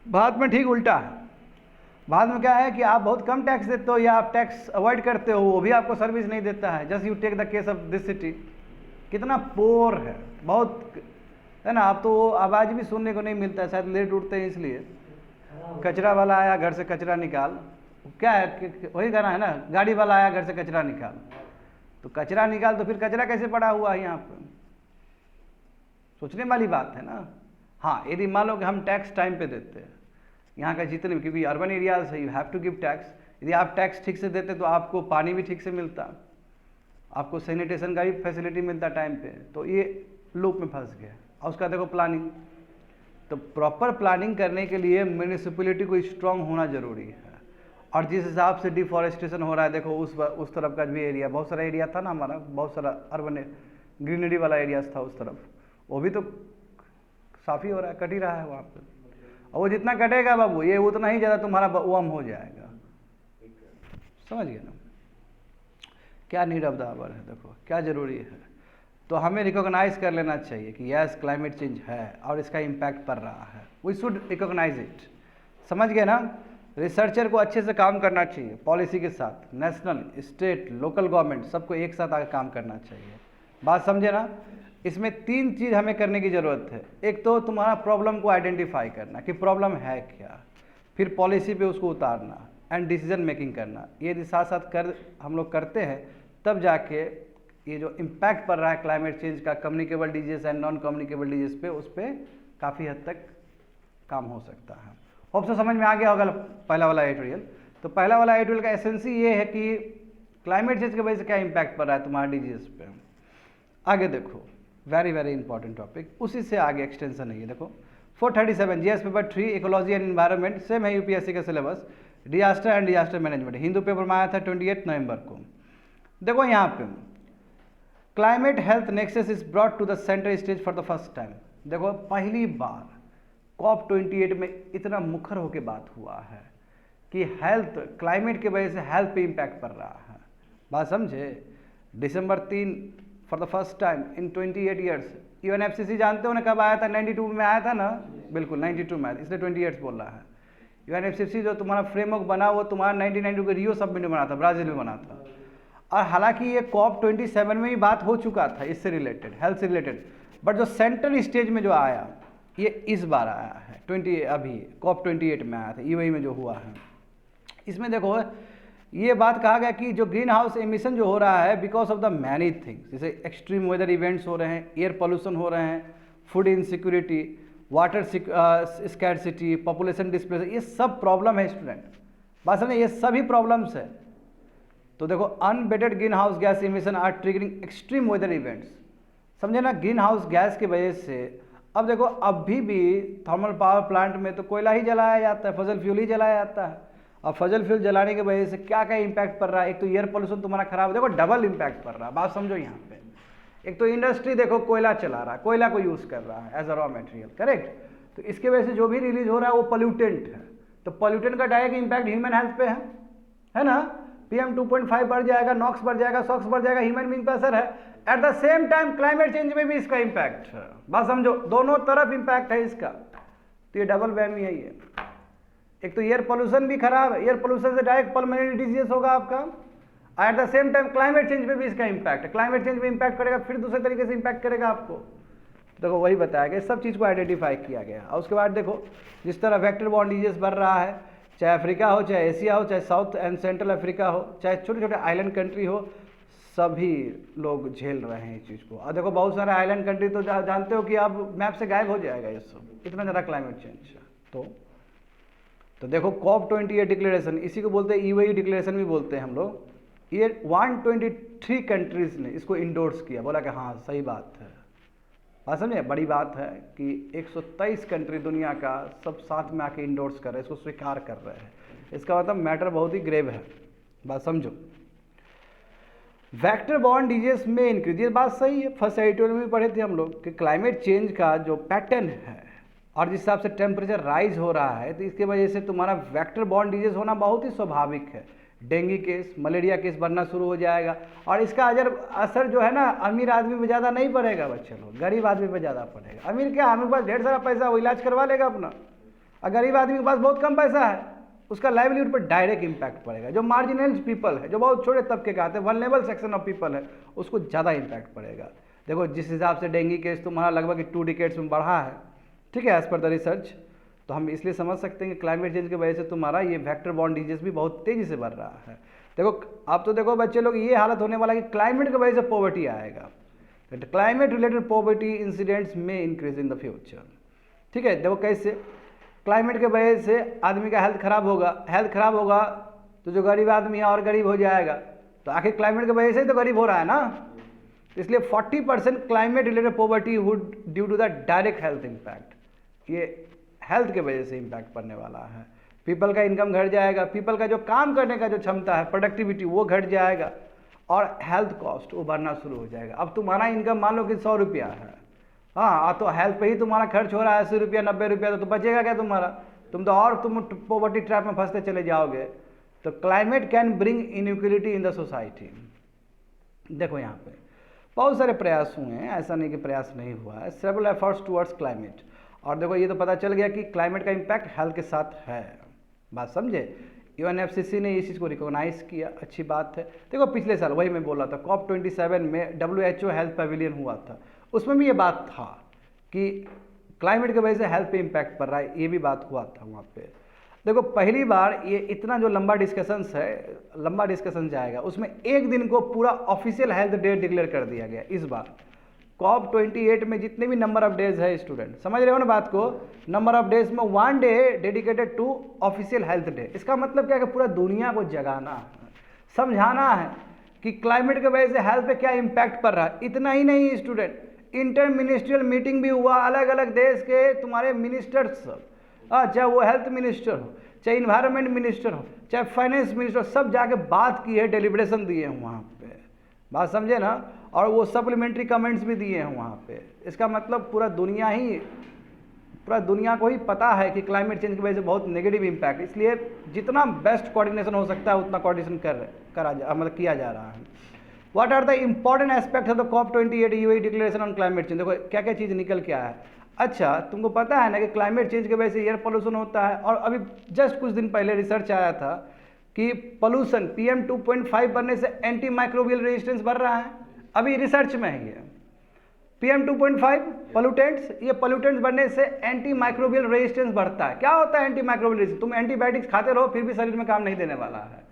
भारत में ठीक उल्टा है, भारत में क्या है कि आप बहुत कम टैक्स देते हो या आप टैक्स अवॉइड करते हो, वो भी आपको सर्विस नहीं देता है। Just you take the case of this city, कितना पोर है, बहुत है ना। अब तो वो आवाज़ भी सुनने को नहीं मिलता है, शायद लेट उठते हैं इसलिए। कचरा वाला आया घर से कचरा निकाल, क्या है वही गाना है ना, गाड़ी वाला आया घर से कचरा निकाल। तो कचरा निकाल तो फिर कचरा कैसे पड़ा हुआ है यहाँ पर, सोचने वाली बात है ना। हाँ, यदि मान लो कि हम टैक्स टाइम पे देते हैं यहाँ का जितने भी, क्योंकि अर्बन एरियाज है, you have to give tax. यदि आप टैक्स ठीक से देते तो आपको पानी भी ठीक से मिलता, आपको सैनिटेशन का भी फैसिलिटी मिलता टाइम पे। तो ये लूप में फंस गया। और उसका देखो प्लानिंग, तो प्रॉपर प्लानिंग करने के लिए म्यूनिसिपैलिटी को स्ट्रॉन्ग होना ज़रूरी है। और जिस हिसाब से डिफॉरेस्टेशन हो रहा है, देखो उस तरफ का भी एरिया, बहुत सारा एरिया था ना हमारा, बहुत सारा अर्बन ग्रीनरी वाला एरियाज था उस तरफ, वो भी तो साफ़ ही हो रहा है, कट ही रहा है वहाँ पर। और वो जितना कटेगा बाबू, ये उतना ही ज़्यादा तुम्हारा वार्म हो जाएगा, समझ गए ना। क्या नीड ऑफ द आवर है, देखो क्या ज़रूरी है। तो हमें रिकॉग्नाइज कर लेना चाहिए कि यस क्लाइमेट चेंज है और इसका इम्पैक्ट पड़ रहा है, वी शुड रिकॉग्नाइज इट। समझ गए ना। रिसर्चर को अच्छे से काम करना चाहिए, पॉलिसी के साथ नेशनल स्टेट लोकल गवर्नमेंट सबको एक साथ आकर काम करना चाहिए। बात समझे ना। इसमें 3 चीज़ हमें करने की ज़रूरत है। एक तो तुम्हारा प्रॉब्लम को आइडेंटिफाई करना कि प्रॉब्लम है क्या, फिर पॉलिसी पे उसको उतारना एंड डिसीजन मेकिंग करना। ये यदि साथ साथ कर हम लोग करते हैं तब जाके ये जो इम्पैक्ट पड़ रहा है क्लाइमेट चेंज का communicable disease and non communicable disease पे, उस पर काफ़ी हद तक काम हो सकता है। होप से समझ में आ गया होगा पहला वाला एडिटोरियल। तो पहला वाला एडिटोरियल का एसेंसी ये है कि क्लाइमेट चेंज की वजह से क्या इम्पैक्ट पड़ रहा है तुम्हारा डिजीज पे। आगे देखो, वेरी वेरी इंपॉर्टेंट टॉपिक, उसी से आगे एक्सटेंशन है ये। देखो 437 GS paper 3 ecology and environment, same है यूपीएससी का syllabus, disaster and disaster management, Hindu paper में आया था 28 नवंबर को। देखो यहाँ पे climate health nexus is brought to the centre stage for the first time. देखो पहली बार COP28 में इतना मुखर होकर बात हुआ है कि हेल्थ, क्लाइमेट की वजह से हेल्थ पे इम्पैक्ट पड़ रहा है। बात समझे। दिसंबर 3 for the first time in 28 years. UNFCCC जानते हो ना कब आया था, 92 में आया था ना, बिल्कुल 92 में आया था, इसलिए 28 बोल रहा है। UNFCCC जो तुम्हारा फ्रेमवर्क बना वो तुम्हारा 1992 के रियो समिट में बना था, ब्राज़ील में बना था। और हालांकि ये COP27 में भी बात हो चुका था इससे रिलेटेड, हेल्थ से रिलेटेड, बट जो सेंट्रल स्टेज में जो आया ये इस बार आया है, अभी COP28 में आया था, UAE में जो हुआ है। इसमें देखो ये बात कहा गया कि जो ग्रीन हाउस एमिशन जो हो रहा है because of the many things, जैसे एक्सट्रीम वेदर इवेंट्स हो रहे हैं, एयर पोल्यूशन हो रहे हैं, food insecurity, water scarcity, population displacement, ये सब प्रॉब्लम है स्टूडेंट। बात समझे, ये सभी प्रॉब्लम्स है। तो देखो unabated green house gas emission are triggering extreme weather events, समझे ना। ग्रीन हाउस गैस की वजह से अब देखो अभी भी थर्मल पावर प्लांट में तो कोयला ही जलाया जाता है, फजल फ्यूल ही जलाया जाता है। और फजल फ्यूल जलाने की वजह से क्या क्या इम्पैक्ट पड़ रहा है। एक तो एयर पोल्यूशन तुम्हारा खराब है, देखो डबल इम्पैक्ट पड़ रहा है। बात समझो यहाँ पे, एक तो इंडस्ट्री देखो कोयला चला रहा है, कोयला को यूज़ कर रहा है as a raw material, correct. तो इसके वजह से जो भी रिलीज हो रहा है वो पोल्यूटेंट है। तो पोल्यूटेंट का डायरेक्ट इम्पैक्ट ह्यूमन हेल्थ पे है ना। PM 2.5 बढ़ जाएगा, नॉक्स बढ़ जाएगा, सॉक्स बढ़ जाएगा, ह्यूमन बीइंग पर असर है। At the same time climate change में भी इसका इम्पैक्ट है। बात समझो, दोनों तरफ इम्पैक्ट है इसका। तो ये डबल वैमी है ये। एक तो एयर पोल्यूशन भी खराब है, एयर पोल्यूशन से डायरेक्ट पल्मोनरी डिजीज होगा आपका। At the same time climate change पे भी इसका इम्पैक्ट है। क्लाइमेट चेंज में इम्पैक्ट करेगा, फिर दूसरे तरीके से इम्पैक्ट करेगा आपको। देखो वही बताया गया, सब चीज़ को आइडेंटिफाई किया गया। और उसके बाद देखो जिस तरह वेक्टर बॉर्न डिजीज बढ़ रहा है, चाहे अफ्रीका हो, चाहे एशिया हो, चाहे साउथ एंड सेंट्रल अफ्रीका हो, चाहे छोटे छोटे आइलैंड कंट्री हो, सभी लोग झेल रहे हैं इस चीज़ को। और देखो बहुत सारे आइलैंड कंट्री तो जानते हो कि अब मैप से गायब हो जाएगा ये सब, इतना ज़्यादा क्लाइमेट चेंज है। तो देखो COP28 डिक्लेरेशन, इसी को बोलते हैं UAE डिक्लेरेशन भी बोलते हैं हम लोग। ये 123 कंट्रीज़ ने इसको इंडोर्स किया, बोला कि हाँ सही बात है। बात समझे, बड़ी बात है कि 123 कंट्री दुनिया का सब साथ में आके इंडोर्स कर रहे हैं, इसको स्वीकार कर रहे हैं। इसका मतलब मैटर बहुत ही ग्रेव है। बात समझो। वेक्टर बॉर्न डिजीज में इंक्रीज, ये बात सही है, फर्स्ट एडिटोरियल में पढ़े थे हम लोग कि क्लाइमेट चेंज का जो पैटर्न है और जिस हिसाब से टेम्परेचर राइज हो रहा है, तो इसकी वजह से तुम्हारा वेक्टर बॉर्न डिजीज होना बहुत ही स्वाभाविक है। डेंगू केस, मलेरिया केस बढ़ना शुरू हो जाएगा। और इसका असर जो है ना अमीर आदमी पे ज़्यादा नहीं पड़ेगा बच्चे लोग, गरीब आदमी पे ज़्यादा पड़ेगा। अमीर क्या, हमारे पास ढेर सारा पैसा, वो इलाज करवा लेगा अपना। और गरीब आदमी के पास बहुत कम पैसा है, उसका लाइवलीहुड पर डायरेक्ट इम्पैक्ट पड़ेगा। जो मार्जिनल पीपल है, जो बहुत छोटे तबके का आते हैं, वल्नरेबल सेक्शन ऑफ पीपल है, उसको ज़्यादा इम्पैक्ट पड़ेगा। देखो जिस हिसाब से डेंगू केस तुम्हारा लगभग 2 डिकेड्स में बढ़ा है, ठीक है, एज पर द रिसर्च, तो हम इसलिए समझ सकते हैं कि क्लाइमेट चेंज की वजह से तुम्हारा ये वेक्टर बॉर्न डिजीज भी बहुत तेज़ी से बढ़ रहा है। देखो अब तो देखो बच्चे लोग, ये हालत होने वाला है कि क्लाइमेट की वजह से पॉवर्टी आएगा। क्लाइमेट रिलेटेड पॉवर्टी इंसिडेंट्स में इंक्रीज इन द फ्यूचर, ठीक है। देखो कैसे, क्लाइमेट के वजह से आदमी का हेल्थ खराब होगा, हेल्थ खराब होगा तो जो गरीब आदमी है और गरीब हो जाएगा। तो आखिर क्लाइमेट की वजह से ही तो गरीब हो रहा है ना। इसलिए 40% climate related poverty would due to the direct health impact, ये हेल्थ के वजह से इम्पैक्ट पड़ने वाला है। पीपल का इनकम घट जाएगा, पीपल का जो काम करने का जो क्षमता है, प्रोडक्टिविटी, वो घट जाएगा। और हेल्थ कॉस्ट वो बढ़ना शुरू हो जाएगा। अब तुम्हारा इनकम मान लो कि 100 रुपया है, हाँ, तो हेल्थ पे ही तुम्हारा खर्च हो रहा है 80 रुपया 90 रुपया, तो बचेगा क्या तुम्हारा? तुम पॉवर्टी ट्रैप में फंसते चले जाओगे। तो climate can bring inequality in the society, देखो यहाँ पे बहुत सारे प्रयास हुए हैं, ऐसा नहीं कि प्रयास नहीं हुआ है। सेवरल एफर्ट्स टुवर्ड्स क्लाइमेट, और देखो ये तो पता चल गया कि क्लाइमेट का इम्पैक्ट हेल्थ के साथ है, बात समझे। यूएनएफसीसी ने इस चीज़ को रिकॉग्नाइज किया, अच्छी बात है। देखो पिछले साल वही मैं बोल रहा था, COP27 में WHO हेल्थ पैविलियन हुआ था, उसमें भी ये बात था कि क्लाइमेट की वजह से हेल्थ पे इम्पैक्ट पड़ रहा है, ये भी बात हुआ था वहाँ पे। देखो पहली बार ये इतना जो लंबा डिस्कशंस है, लंबा डिस्कशन जाएगा, उसमें एक दिन को पूरा ऑफिशियल हेल्थ डे डिक्लेयर कर दिया गया इस बार। COP28 में जितने भी नंबर ऑफ डेज है स्टूडेंट, समझ रहे हो ना बात को, नंबर ऑफ डेज में 1 day dedicated to official health day. इसका मतलब क्या है कि पूरा दुनिया को जगाना है, समझाना है कि क्लाइमेट की वजह से हेल्थ पे क्या इम्पैक्ट पड़ रहा है। इतना ही नहीं स्टूडेंट, इंटर मिनिस्ट्रियल मीटिंग भी हुआ, अलग अलग देश के तुम्हारे मिनिस्टर्स, चाहे वो हेल्थ मिनिस्टर हो, चाहे इन्वायरमेंट मिनिस्टर हो, चाहे फाइनेंस मिनिस्टर, सब जाके बात की है, डेलिब्रेशन दिए हैं वहाँ पे, बात समझे ना, और वो सप्लीमेंट्री कमेंट्स भी दिए हैं वहाँ पे। इसका मतलब पूरा दुनिया को ही पता है कि क्लाइमेट चेंज की वजह से बहुत नेगेटिव इम्पैक्ट, इसलिए जितना बेस्ट कोऑर्डिनेशन हो सकता है उतना कोऑर्डिनेशन किया जा रहा है। What are the important aspect of the COP28 UAE declaration on climate change. देखो क्या क्या चीज़ निकल के आया है। अच्छा तुमको पता है ना कि क्लाइमेट चेंज की वजह से एयर पोल्यूशन होता है, और अभी जस्ट कुछ दिन पहले रिसर्च आया था कि पोल्यूशन PM 2.5 बढ़ने से एंटी माइक्रोबियल रेजिस्टेंस बढ़ रहा है, अभी रिसर्च में है ये। PM 2.5 पोल्यूटेंट्स, ये पोल्यूटेंट्स बढ़ने से एंटी माइक्रोबियल रेजिस्टेंस बढ़ता है। क्या होता है एंटी माइक्रोबियल रेजिस्टेंस? तुम एंटीबायोटिक्स खाते रहो फिर भी शरीर में काम नहीं देने वाला है,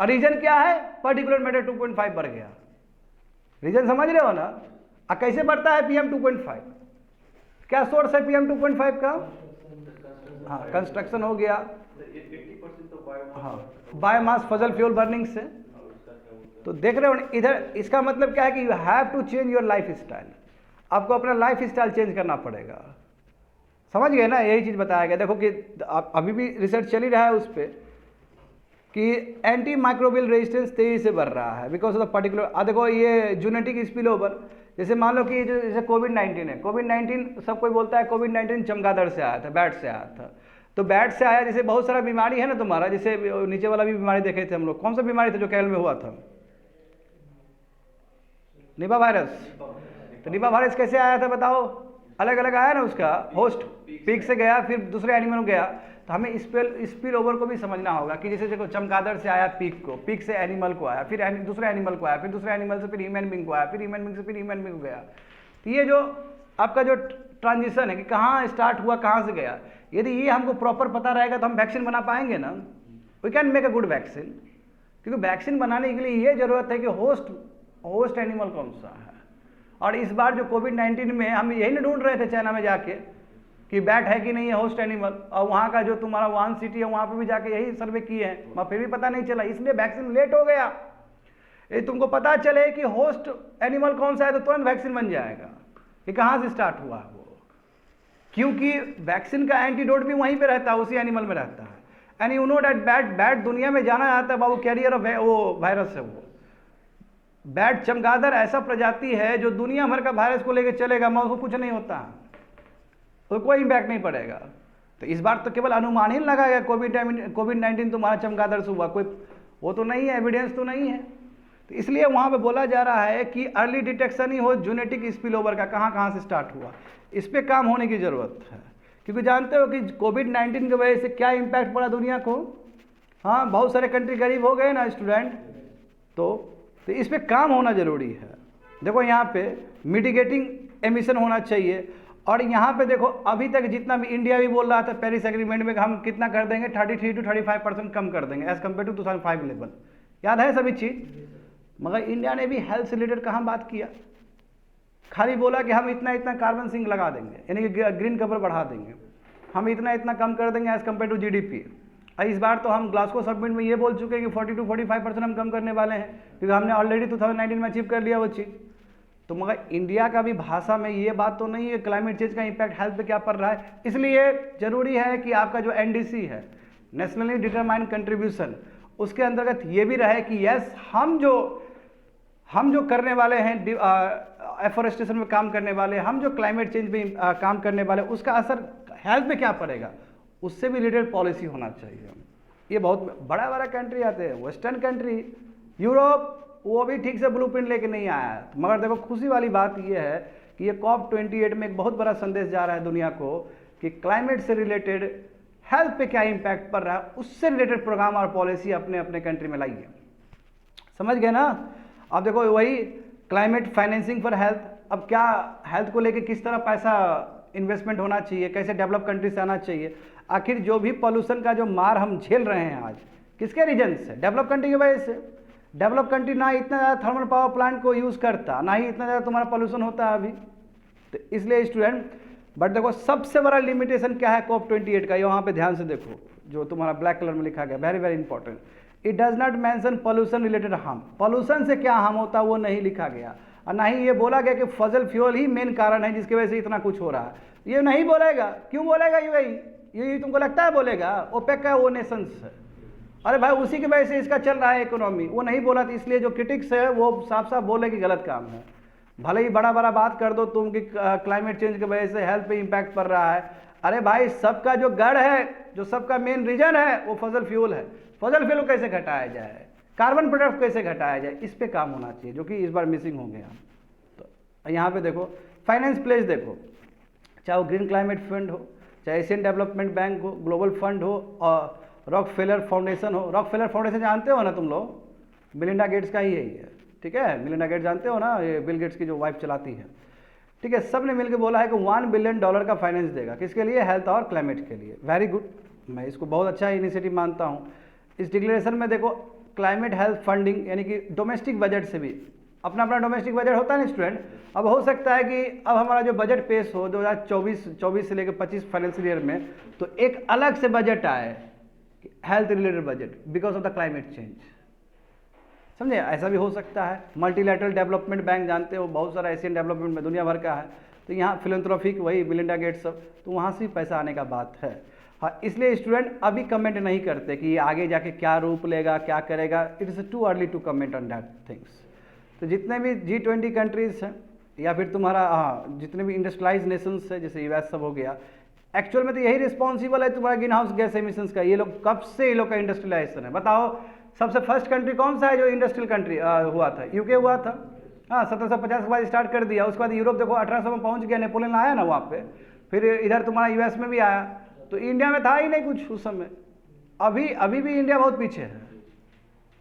और रीजन क्या है? पर्टिकुलर मैटर 2.5 बढ़ गया, रीजन समझ रहे हो ना। कैसे बढ़ता है PM 2.5? क्या सोर्स है PM 2.5 का? हाँ कंस्ट्रक्शन हो गया, हाँ बायोमास फजल फ्यूल बर्निंग से। तो देख रहे हो इधर, इसका मतलब क्या है कि you have to change your life style, आपको अपना लाइफ स्टाइल चेंज करना पड़ेगा, समझ गए ना, यही चीज़ बताया गया। देखो कि अभी भी रिसर्च चल ही रहा है उस पर कि एंटी माइक्रोबियल रेजिस्टेंस तेजी से बढ़ रहा है बिकॉज ऑफ द पर्टिकुलर। देखो ये जेनेटिक स्पिल ओवर, जैसे मान लो कि जैसे कोविड-19 है, कोविड-19 सब कोई बोलता है कोविड-19 चमगादड़ से आया था, बैट से आया था। तो बैट से आया, जैसे बहुत सारा बीमारी है ना तुम्हारा, जैसे नीचे वाला भी बीमारी देखे थे हम लोग, कौन सा बीमारी था जो केरल में हुआ था? Nipah virus. तो निपा वायरस कैसे आया था बताओ? अलग अलग आया ना, उसका होस्ट पिग से गया फिर दूसरे एनिमल में गया। तो हमें स्पिल ओवर को भी समझना होगा कि जैसे देखो चमगादड़ से आया पिग को, पिग से एनिमल को आया, फिर दूसरे एनिमल को आया, फिर दूसरे एनिमल से फिर ह्यूमन बीइंग को आया, फिर ह्यूमन बीइंग से फिर ह्यूमन बीइंग को गया। तो ये जो आपका जो ट्रांजिशन है कि कहाँ स्टार्ट हुआ कहाँ से गया, यदि ये हमको प्रॉपर पता रहेगा तो हम वैक्सीन बना पाएंगे ना। We can make a good vaccine, क्योंकि वैक्सीन बनाने के लिए ये जरूरत है कि होस्ट एनिमल कौन सा है। और इस बार जो कोविड-19 में हम यही ना ढूंढ रहे थे चाइना में जाके कि बैट है कि नहीं है होस्ट एनिमल, और वहाँ का जो तुम्हारा वुहान सिटी है वहाँ पे भी जाके यही सर्वे किए हैं, वहाँ फिर भी पता नहीं चला, इसलिए वैक्सीन लेट हो गया। ये तुमको पता चले कि होस्ट एनिमल कौन सा है तो तुरंत वैक्सीन बन जाएगा कि कहाँ से स्टार्ट हुआ है वो, क्योंकि वैक्सीन का एंटीडोट भी वहीं पे रहता है, उसी एनिमल में रहता है। And you know that bat दुनिया में जाना जाता है बाबू कैरियर ऑफ वो वायरस है। वो बैट चमगादड़ ऐसा प्रजाति है जो दुनिया भर का वायरस को लेकर चलेगा, मगर उसको कुछ नहीं होता, तो कोई इम्पैक्ट नहीं पड़ेगा। तो इस बार तो केवल अनुमान ही लगाएगा कोविड-19 तुम्हारा चमगादड़ से हुआ, कोई वो तो नहीं है, एविडेंस तो नहीं है। तो इसलिए वहाँ पे बोला जा रहा है कि अर्ली डिटेक्शन ही हो जेनेटिक स्पिल ओवर का, कहाँ कहाँ से स्टार्ट हुआ, इस पर काम होने की ज़रूरत है। क्योंकि जानते हो कि कोविड-19 की वजह से क्या इम्पैक्ट पड़ा दुनिया को। हाँ बहुत सारे कंट्री गरीब हो गए ना स्टूडेंट, तो इस पर काम होना ज़रूरी है। देखो यहाँ पे मिटिगेटिंग एमिशन होना चाहिए, और यहाँ पे देखो अभी तक जितना भी इंडिया भी बोल रहा था पेरिस एग्रीमेंट में हम कितना कर देंगे, 33 to 35% कम कर देंगे एज कम्पेयर टू 2005 लेवल, याद है सभी चीज़। मगर इंडिया ने भी हेल्थ से रिलेटेड कहाँ बात किया, खाली बोला कि हम इतना इतना कार्बन सिंक लगा देंगे, यानी कि ग्रीन कवर बढ़ा देंगे, हम इतना इतना कम कर देंगे एज कम्पेयर टू GDP। इस बार तो हम ग्लासगो समिट में ये बोल चुके हैं कि 40 to 45% हम कम करने वाले हैं, क्योंकि हमने ऑलरेडी 2019 में अचीव कर लिया वो चीज़। तो मगर इंडिया का भी भाषा में ये बात तो नहीं है क्लाइमेट चेंज का इम्पैक्ट हेल्थ पे क्या पड़ रहा है। इसलिए ज़रूरी है कि आपका जो NDC है, नेशनली डिटरमाइंड कंट्रीब्यूशन, उसके अंतर्गत ये भी रहे कि यस हम जो करने वाले हैं एफोरेस्टेशन में काम करने वाले, हम जो क्लाइमेट चेंज में काम करने वाले, उसका असर हेल्थ पे क्या पड़ेगा, उससे भी रिलेटेड पॉलिसी होना चाहिए। ये बहुत बड़ा बड़ा कंट्री आते हैं, वेस्टर्न कंट्री, यूरोप, वो भी ठीक से ब्लूप्रिंट लेके नहीं आया है। मगर देखो खुशी वाली बात ये है कि ये COP28 में एक बहुत बड़ा संदेश जा रहा है दुनिया को कि क्लाइमेट से रिलेटेड हेल्थ पे क्या इम्पैक्ट पड़ रहा है, उससे रिलेटेड प्रोग्राम और पॉलिसी अपने अपने कंट्री में लाइए। समझ गए ना। अब देखो वही क्लाइमेट फाइनेंसिंग फॉर हेल्थ, अब क्या हेल्थ को लेके किस तरह पैसा इन्वेस्टमेंट होना चाहिए, कैसे डेवलप कंट्री से आना चाहिए। आखिर जो भी पॉल्यूशन का जो मार हम झेल रहे हैं आज, किसके रीजन से? डेवलप कंट्री की वजह से। डेवलप कंट्री ना इतना ज़्यादा थर्मल पावर प्लांट को यूज़ करता, ना ही इतना ज़्यादा तुम्हारा पॉल्यूशन होता है अभी। तो इसलिए स्टूडेंट, बट देखो सबसे बड़ा लिमिटेशन क्या है COP28 का, ये वहाँ पे ध्यान से देखो जो तुम्हारा ब्लैक कलर में लिखा गया, very very important. It does not mention pollution related harm, pollution से क्या हार्म होता है वो नहीं लिखा गया, और ना ही ये बोला गया कि फजल फ्यूल ही मेन कारण है जिसकी वजह से इतना कुछ हो रहा है। ये नहीं बोलेगा, क्यों बोलेगा ये तुमको लगता है बोलेगा? ओपेक का वो नेशंस है, अरे भाई उसी की वजह से इसका चल रहा है इकोनॉमी, वो नहीं बोला था। इसलिए जो क्रिटिक्स है वो साफ साफ बोले कि गलत काम है। भले ही बड़ा बड़ा बात कर दो तुम कि क्लाइमेट चेंज की वजह से हेल्थ पे इम्पैक्ट पड़ रहा है, अरे भाई सबका जो गढ़ है, जो सबका मेन रीजन है वो फजल फ्यूल है। फजल फ्यूल कैसे घटाया जाए, कार्बन प्रोडक्ट कैसे घटाया जाए, इस पे काम होना चाहिए, जो कि इस बार मिसिंग हो गया। तो यहाँ पे देखो फाइनेंस प्लेज देखो, चाहे वो ग्रीन क्लाइमेट फंड हो, चाहे एशियन डेवलपमेंट बैंक हो, ग्लोबल फंड हो, और रॉकफेलर फाउंडेशन हो। रॉकफेलर फाउंडेशन जानते हो ना तुम लोग, मिलिंडा गेट्स का ही है ये, ठीक है। मिलिंडा गेट्स जानते हो ना, ये बिल गेट्स की जो वाइफ चलाती है, ठीक है। सब ने मिलकर बोला है कि $1 बिलियन का फाइनेंस देगा, किसके लिए? हेल्थ और क्लाइमेट के लिए। वेरी गुड, मैं इसको बहुत अच्छा इनिशिएटिव मानता हूँ। इस डिक्लेरेशन में देखो क्लाइमेट हेल्थ फंडिंग, यानी कि डोमेस्टिक बजट से भी, अपना अपना डोमेस्टिक बजट होता है ना स्टूडेंट। अब हो सकता है कि अब हमारा जो बजट पेश हो 2024 से लेकर 25 फाइनेंशियल ईयर में, तो एक अलग से बजट आए health related budget, because of the climate change. समझे, ऐसा भी हो सकता है। मल्टीलैटरल डेवलपमेंट बैंक जानते हो, बहुत सारा एशियन डेवलपमेंट में दुनिया भर का है, तो यहाँ फिलैंथ्रोपिक वही मिलिंडा गेट्स सब, तो वहाँ से पैसा आने का बात है। हाँ, इसलिए स्टूडेंट अभी कमेंट नहीं करते कि ये आगे जाके क्या रूप लेगा, क्या करेगा। It is too early to comment on that things. तो जितने भी G20 कंट्रीज़ हैं, या फिर तुम्हारा जितने भी इंडस्ट्रियलाइज नेशंस है, जैसे US सब हो गया, एक्चुअल में तो यही रिस्पॉन्सिबल है तुम्हारा ग्रीन हाउस गैस एमिशंस का। ये लोग कब से ये लोग का इंडस्ट्रियलाइजेशन है, बताओ। सबसे फर्स्ट कंट्री कौन सा है जो इंडस्ट्रियल कंट्री हुआ था? UK हुआ था। हाँ, 1750 के बाद स्टार्ट कर दिया। उसके बाद यूरोप देखो 1800 में पहुंच गया, नेपोलियन आया ना वहाँ पे। फिर इधर तुम्हारा US में भी आया, तो इंडिया में था ही नहीं कुछ उस समय। अभी भी इंडिया बहुत पीछे है।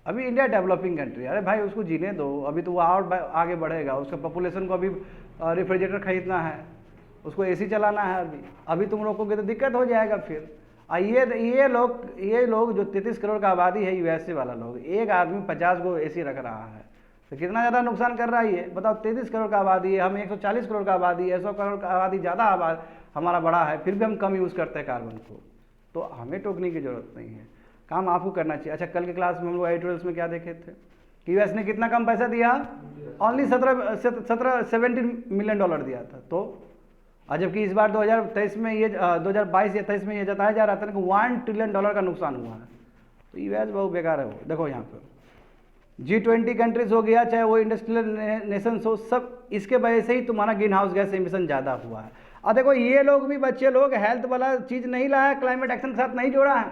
अभी इंडिया डेवलपिंग कंट्री, अरे भाई उसको जीने दो, अभी तो वो और आगे बढ़ेगा। उसका पॉपुलेशन को अभी रेफ्रिजरेटर खरीदना है, उसको AC चलाना है। अभी तुम रोकोगे तो दिक्कत हो जाएगा फिर। ये लोग जो 33 करोड़ का आबादी है USA वाला लोग, एक आदमी 50 को AC रख रहा है, तो कितना ज़्यादा नुकसान कर रहा है ये बताओ। 33 करोड़ का आबादी है, हम 140 करोड़ का आबादी है, 100 करोड़ का आबादी ज़्यादा हमारा बड़ा है, फिर भी हम कम यूज़ करते हैं कार्बन को। तो हमें टोकने की ज़रूरत नहीं है, काम आपको करना चाहिए। अच्छा, कल के क्लास में हम लोग एडिटोरियल्स में क्या देखे थे कि US ने कितना कम पैसा दिया? ओनली 17 मिलियन डॉलर दिया था। तो जबकि इस बार 2023 में ये 2022 या 23 में ये जताया जा रहा था ना कि $1 ट्रिलियन का नुकसान हुआ है। तो US बहुत बेकार है वो। देखो यहाँ पे G20 कंट्रीज हो गया, चाहे वो इंडस्ट्रियल नेशंस हो, सब इसके वजह से ही तुम्हारा ग्रीन हाउस गैस एमिशन ज़्यादा हुआ है। और देखो ये लोग भी, बच्चे लोग, हेल्थ वाला चीज़ नहीं लाया, क्लाइमेट एक्शन के साथ नहीं जोड़ा है।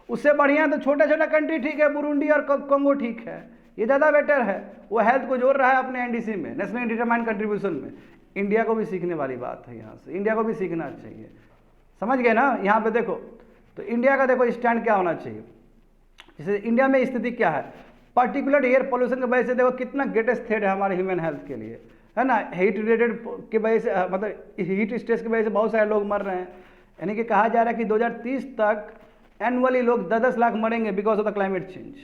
उससे बढ़िया तो छोटा छोटा कंट्री ठीक है, बुरुंडी और कोंगो ठीक है, ये ज़्यादा बेटर है। वो हेल्थ को जोड़ रहा है अपने NDC में, नेशनल डिटरमाइंड कंट्रीब्यूशन में। इंडिया को भी सीखने वाली बात है, यहाँ से इंडिया को भी सीखना चाहिए। समझ गए ना। यहाँ पे देखो तो इंडिया का देखो स्टैंड क्या होना चाहिए। जैसे इंडिया में स्थिति क्या है, पर्टिकुलर एयर पोल्यूशन की वजह से देखो कितना ग्रेटेस्ट थ्रेट है हमारे ह्यूमन हेल्थ के लिए, है ना। हीट रिलेटेड की वजह से, मतलब हीट स्ट्रेस की वजह से बहुत सारे लोग मर रहे हैं। यानी कि कहा जा रहा है कि 2030 तक एनुअली लोग 10 लाख मरेंगे because of the climate change.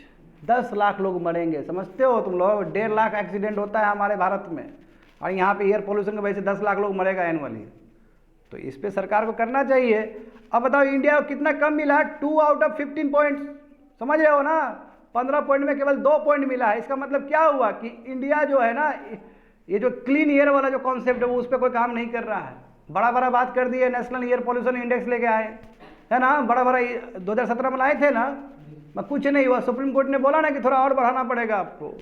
10 lakh लोग मरेंगे, समझते हो तुम लोग? 1.5 लाख एक्सीडेंट होता है हमारे भारत में, और यहाँ पे एयर पोल्यूशन की वजह से 10 लाख लोग मरेगा एनुअली। तो इस पे सरकार को करना चाहिए। अब बताओ इंडिया को कितना कम मिला है? 2 आउट ऑफ 15 पॉइंट्स, समझ रहे हो ना। 15 पॉइंट में केवल 2 पॉइंट मिला है। इसका मतलब क्या हुआ कि इंडिया जो है ना, ये जो क्लीन एयर वाला जो कॉन्सेप्ट है वो उस पर कोई काम नहीं कर रहा है। बड़ा बड़ा बात कर दिए, नेशनल एयर पोल्यूशन इंडेक्स लेके आए, है ना, बड़ा 2017 में लाए थे ना, कुछ नहीं हुआ। सुप्रीम कोर्ट ने बोला ना कि थोड़ा और बढ़ाना पड़ेगा आपको,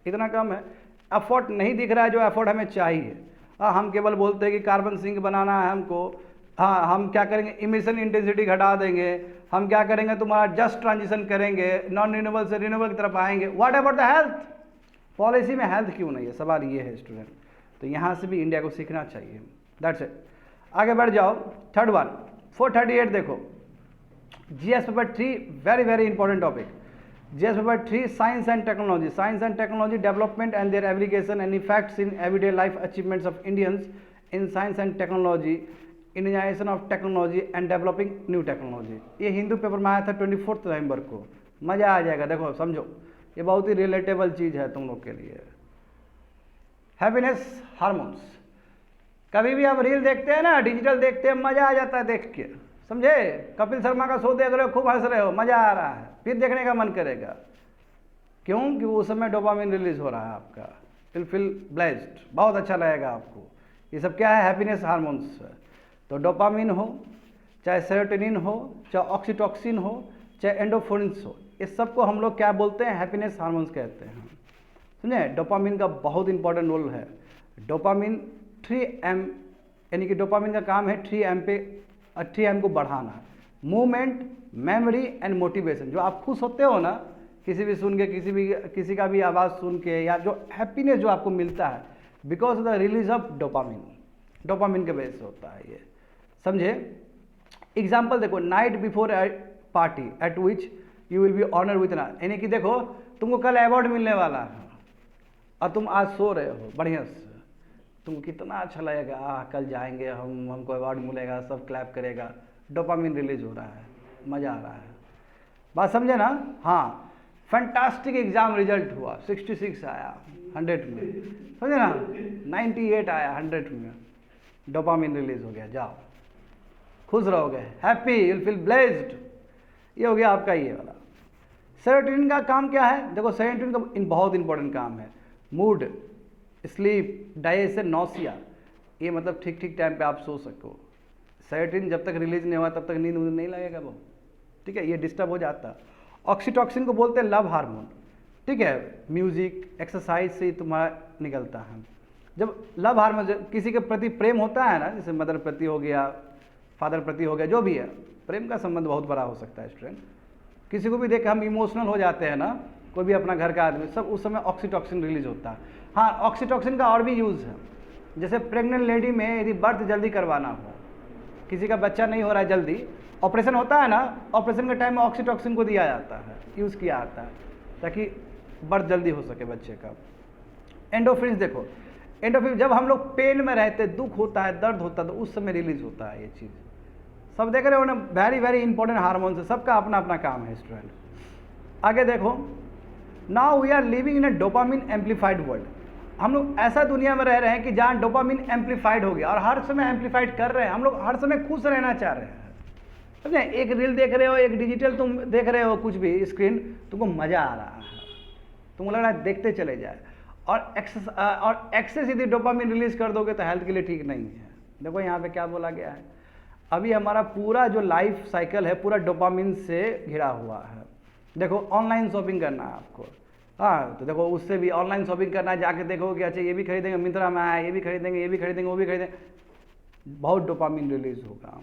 इतना कम है। एफर्ट नहीं दिख रहा है जो एफर्ट हमें चाहिए। हाँ, हम केवल बोलते हैं कि कार्बन सिंक बनाना है हमको। हाँ, हम क्या करेंगे, इमिशन इंटेंसिटी घटा देंगे, हम क्या करेंगे, तुम्हारा जस्ट ट्रांजिशन करेंगे, नॉन रिन्यूएबल से रिन्यूएबल की तरफ आएंगे। What about the health? Policy में हेल्थ क्यों नहीं है, सवाल ये है स्टूडेंट। तो यहाँ से भी इंडिया को सीखना चाहिए। That's it. आगे बढ़ जाओ। थर्ड वन 438 देखो, GS paper 3 very very important topic. GS paper 3 science and technology, science and technology development and their application and effects in everyday life achievements of Indians in science and technology, Indianisation of technology and developing new technology. ये Hindu paper में आया था 24 नवंबर को। मज़ा आ जाएगा, देखो समझो, ये बहुत ही रिलेटेबल चीज़ है तुम लोग के लिए। हैप्पीनेस हार्मोन्स, कभी भी आप रील देखते हैं ना, डिजिटल देखते हैं, मज़ा आ जाता है देख के, समझे। कपिल शर्मा का शो देख रहे हो, खूब हंस रहे हो, मज़ा आ रहा है, फिर देखने का मन करेगा। क्यों? कि उस समय डोपामिन रिलीज हो रहा है आपका, विल फील ब्लेस्ड, बहुत अच्छा लगेगा आपको। ये सब क्या है? Happiness hormones. तो डोपामिन हो, चाहे सेरोटोनिन हो, चाहे ऑक्सीटॉक्सिन हो, चाहे एंडोफोरिन्स हो, इस सब को हम लोग क्या बोलते हैं? हैप्पीनेस हार्मोन्स कहते हैं, समझे। डोपामिन का बहुत इंपॉर्टेंट रोल है। डोपामिन 3M, यानी कि डोपामिन का काम है 3M को बढ़ाना। Movement, memory and motivation. जो आप खुश होते हो ना, किसी भी सुन के, किसी का भी आवाज़ सुन के, या जो हैप्पीनेस जो आपको मिलता है because of the release of dopamine, dopamine के वजह से होता है ये, समझे। एग्जाम्पल देखो, night before party at which you will be honour with ना, यानी कि देखो तुमको कल अवार्ड मिलने वाला है और तुम आज सो रहे हो बढ़िया से, तुमको कितना अच्छा लगेगा, कल जाएंगे हमको अवार्ड मिलेगा, सब क्लैप करेगा, डोपामिन रिलीज हो रहा है, मज़ा आ रहा है। बात समझे ना? हाँ, फैंटास्टिक एग्जाम रिजल्ट हुआ, 66 आया 100 में, समझे ना, 98 आया 100 में, डोपामिन रिलीज हो गया, जाओ खुश रहोगे, happy, you will feel blessed. ये हो गया आपका ये वाला। सेरोटोनिन का काम क्या है? देखो सेरोटोनिन का बहुत इंपॉर्टेंट काम है, मूड, स्लीप, डाइजेशन, नौसिया, ये मतलब ठीक ठीक टाइम पे आप सो सको। सेरोटोनिन जब तक रिलीज नहीं हुआ तब तक नींद नहीं लगेगा वो, ठीक है, ये डिस्टर्ब हो जाता है। ऑक्सीटॉक्सिन को बोलते हैं लव हार्मोन, ठीक है, म्यूजिक, एक्सरसाइज से तुम्हारा निकलता है। जब लव हार्मोन, किसी के प्रति प्रेम होता है ना, जैसे मदर प्रति हो गया, फादर प्रति हो गया, जो भी है, प्रेम का संबंध बहुत बड़ा हो सकता है स्टूडेंट। किसी को भी देख हम इमोशनल हो जाते हैं ना, कोई भी अपना घर का आदमी, सब उस समय ऑक्सीटॉक्सिन रिलीज होता है। हाँ, ऑक्सीटॉक्सिन का और भी यूज़ है, जैसे प्रेग्नेंट लेडी में यदि बर्थ जल्दी करवाना हो, किसी का बच्चा नहीं हो रहा है जल्दी, ऑपरेशन होता है ना, ऑपरेशन के टाइम में ऑक्सीटॉक्सिन को दिया जाता है, यूज़ किया जाता है ताकि बर्थ जल्दी हो सके बच्चे का। एंडोफिन्स देखो, एंडोफिन जब हम लोग पेन में रहते, दुख होता है, दर्द होता है, तो उस समय रिलीज होता है ये चीज़। सब देख रहे हो ना, वेरी वेरी इंपॉर्टेंट हार्मोन्स है, सबका अपना अपना काम है स्टूडेंट। आगे देखो, now we are living in a dopamine amplified world. हम लोग ऐसा दुनिया में रह रहे हैं कि जहाँ डोपामिन एम्पलीफाइड हो गया और हर समय एम्पलीफाइड कर रहे हैं। हम लोग हर समय खुश रहना चाह रहे हैं, समझे। एक रील देख रहे हो, एक डिजिटल तुम देख रहे हो, कुछ भी स्क्रीन, तुमको मज़ा आ रहा है, तुमको लग रहा है देखते चले जाए, और एक्सेस यदि डोपामिन रिलीज कर दोगे तो हेल्थ के लिए ठीक नहीं है। देखो यहाँ पे क्या बोला गया है, अभी हमारा पूरा जो लाइफ साइकिल है पूरा डोपामिन से घिरा हुआ है। देखो ऑनलाइन शॉपिंग करना है आपको, हाँ, तो देखो उससे भी ऑनलाइन शॉपिंग करना है, जाके देखो कि अच्छा ये भी खरीदेंगे, मिंत्रा में आया, ये भी खरीदेंगे, ये भी खरीदेंगे, वो भी खरीदेंगे, बहुत डोपामिन रिलीज होगा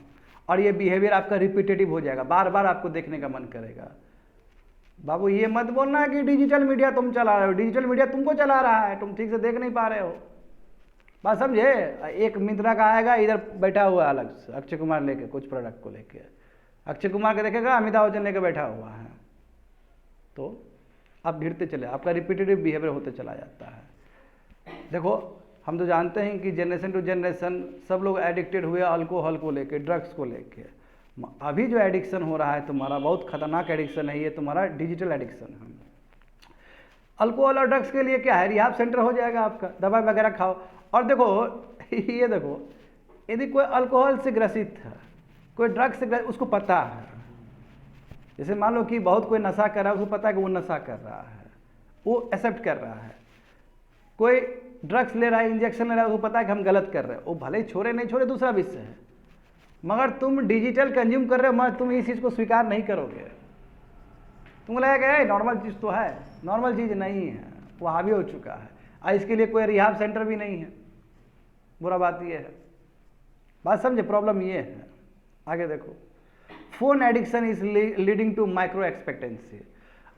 और ये बिहेवियर आपका रिपीटेटिव हो जाएगा, बार बार आपको देखने का मन करेगा। बाबू ये मत बोलना कि डिजिटल मीडिया तुम चला रहे हो, डिजिटल मीडिया तुमको चला रहा है, तुम ठीक से देख नहीं पा रहे हो। बात समझे। एक मिंत्रा का आएगा, इधर बैठा हुआ है अलग से अक्षय कुमार लेके कुछ प्रोडक्ट को लेके, अक्षय कुमार के देखेगा अमिताभ बच्चन लेके बैठा हुआ है, तो आप भिड़ते चले, आपका रिपीटेटिव बिहेवियर होते चला जाता है। देखो हम तो जानते हैं कि जनरेशन टू जनरेशन सब लोग एडिक्टेड हुए अल्कोहल को लेके, ड्रग्स को लेके। अभी जो एडिक्शन हो रहा है तुम्हारा, बहुत खतरनाक एडिक्शन है ये, तुम्हारा डिजिटल एडिक्शन है। अल्कोहल और ड्रग्स के लिए क्या है, रिहाब सेंटर हो जाएगा आपका, दवा वगैरह खाओ। और देखो ये देखो, यदि कोई अल्कोहल से ग्रसित है, कोई ड्रग्स से ग्रसित, उसको पता है, जैसे मान लो कि बहुत कोई नशा कर रहा है, उसको पता है कि वो नशा कर रहा है, वो एक्सेप्ट कर रहा है। कोई ड्रग्स ले रहा है, इंजेक्शन ले रहा है, उसको पता है कि हम गलत कर रहे हैं, वो भले ही छोड़े नहीं छोड़े दूसरा विषय है, मगर तुम डिजिटल कंज्यूम कर रहे हो, मगर तुम इस चीज़ को स्वीकार नहीं करोगे। तुमको लगेगा नॉर्मल चीज़ तो है, नॉर्मल चीज़ नहीं है, वो हावी हो चुका है, और इसके लिए कोई रिहाब सेंटर भी नहीं है। बुरा बात ये है, बात समझे, प्रॉब्लम ये है। आगे देखो, phone addiction is leading to micro expectancy.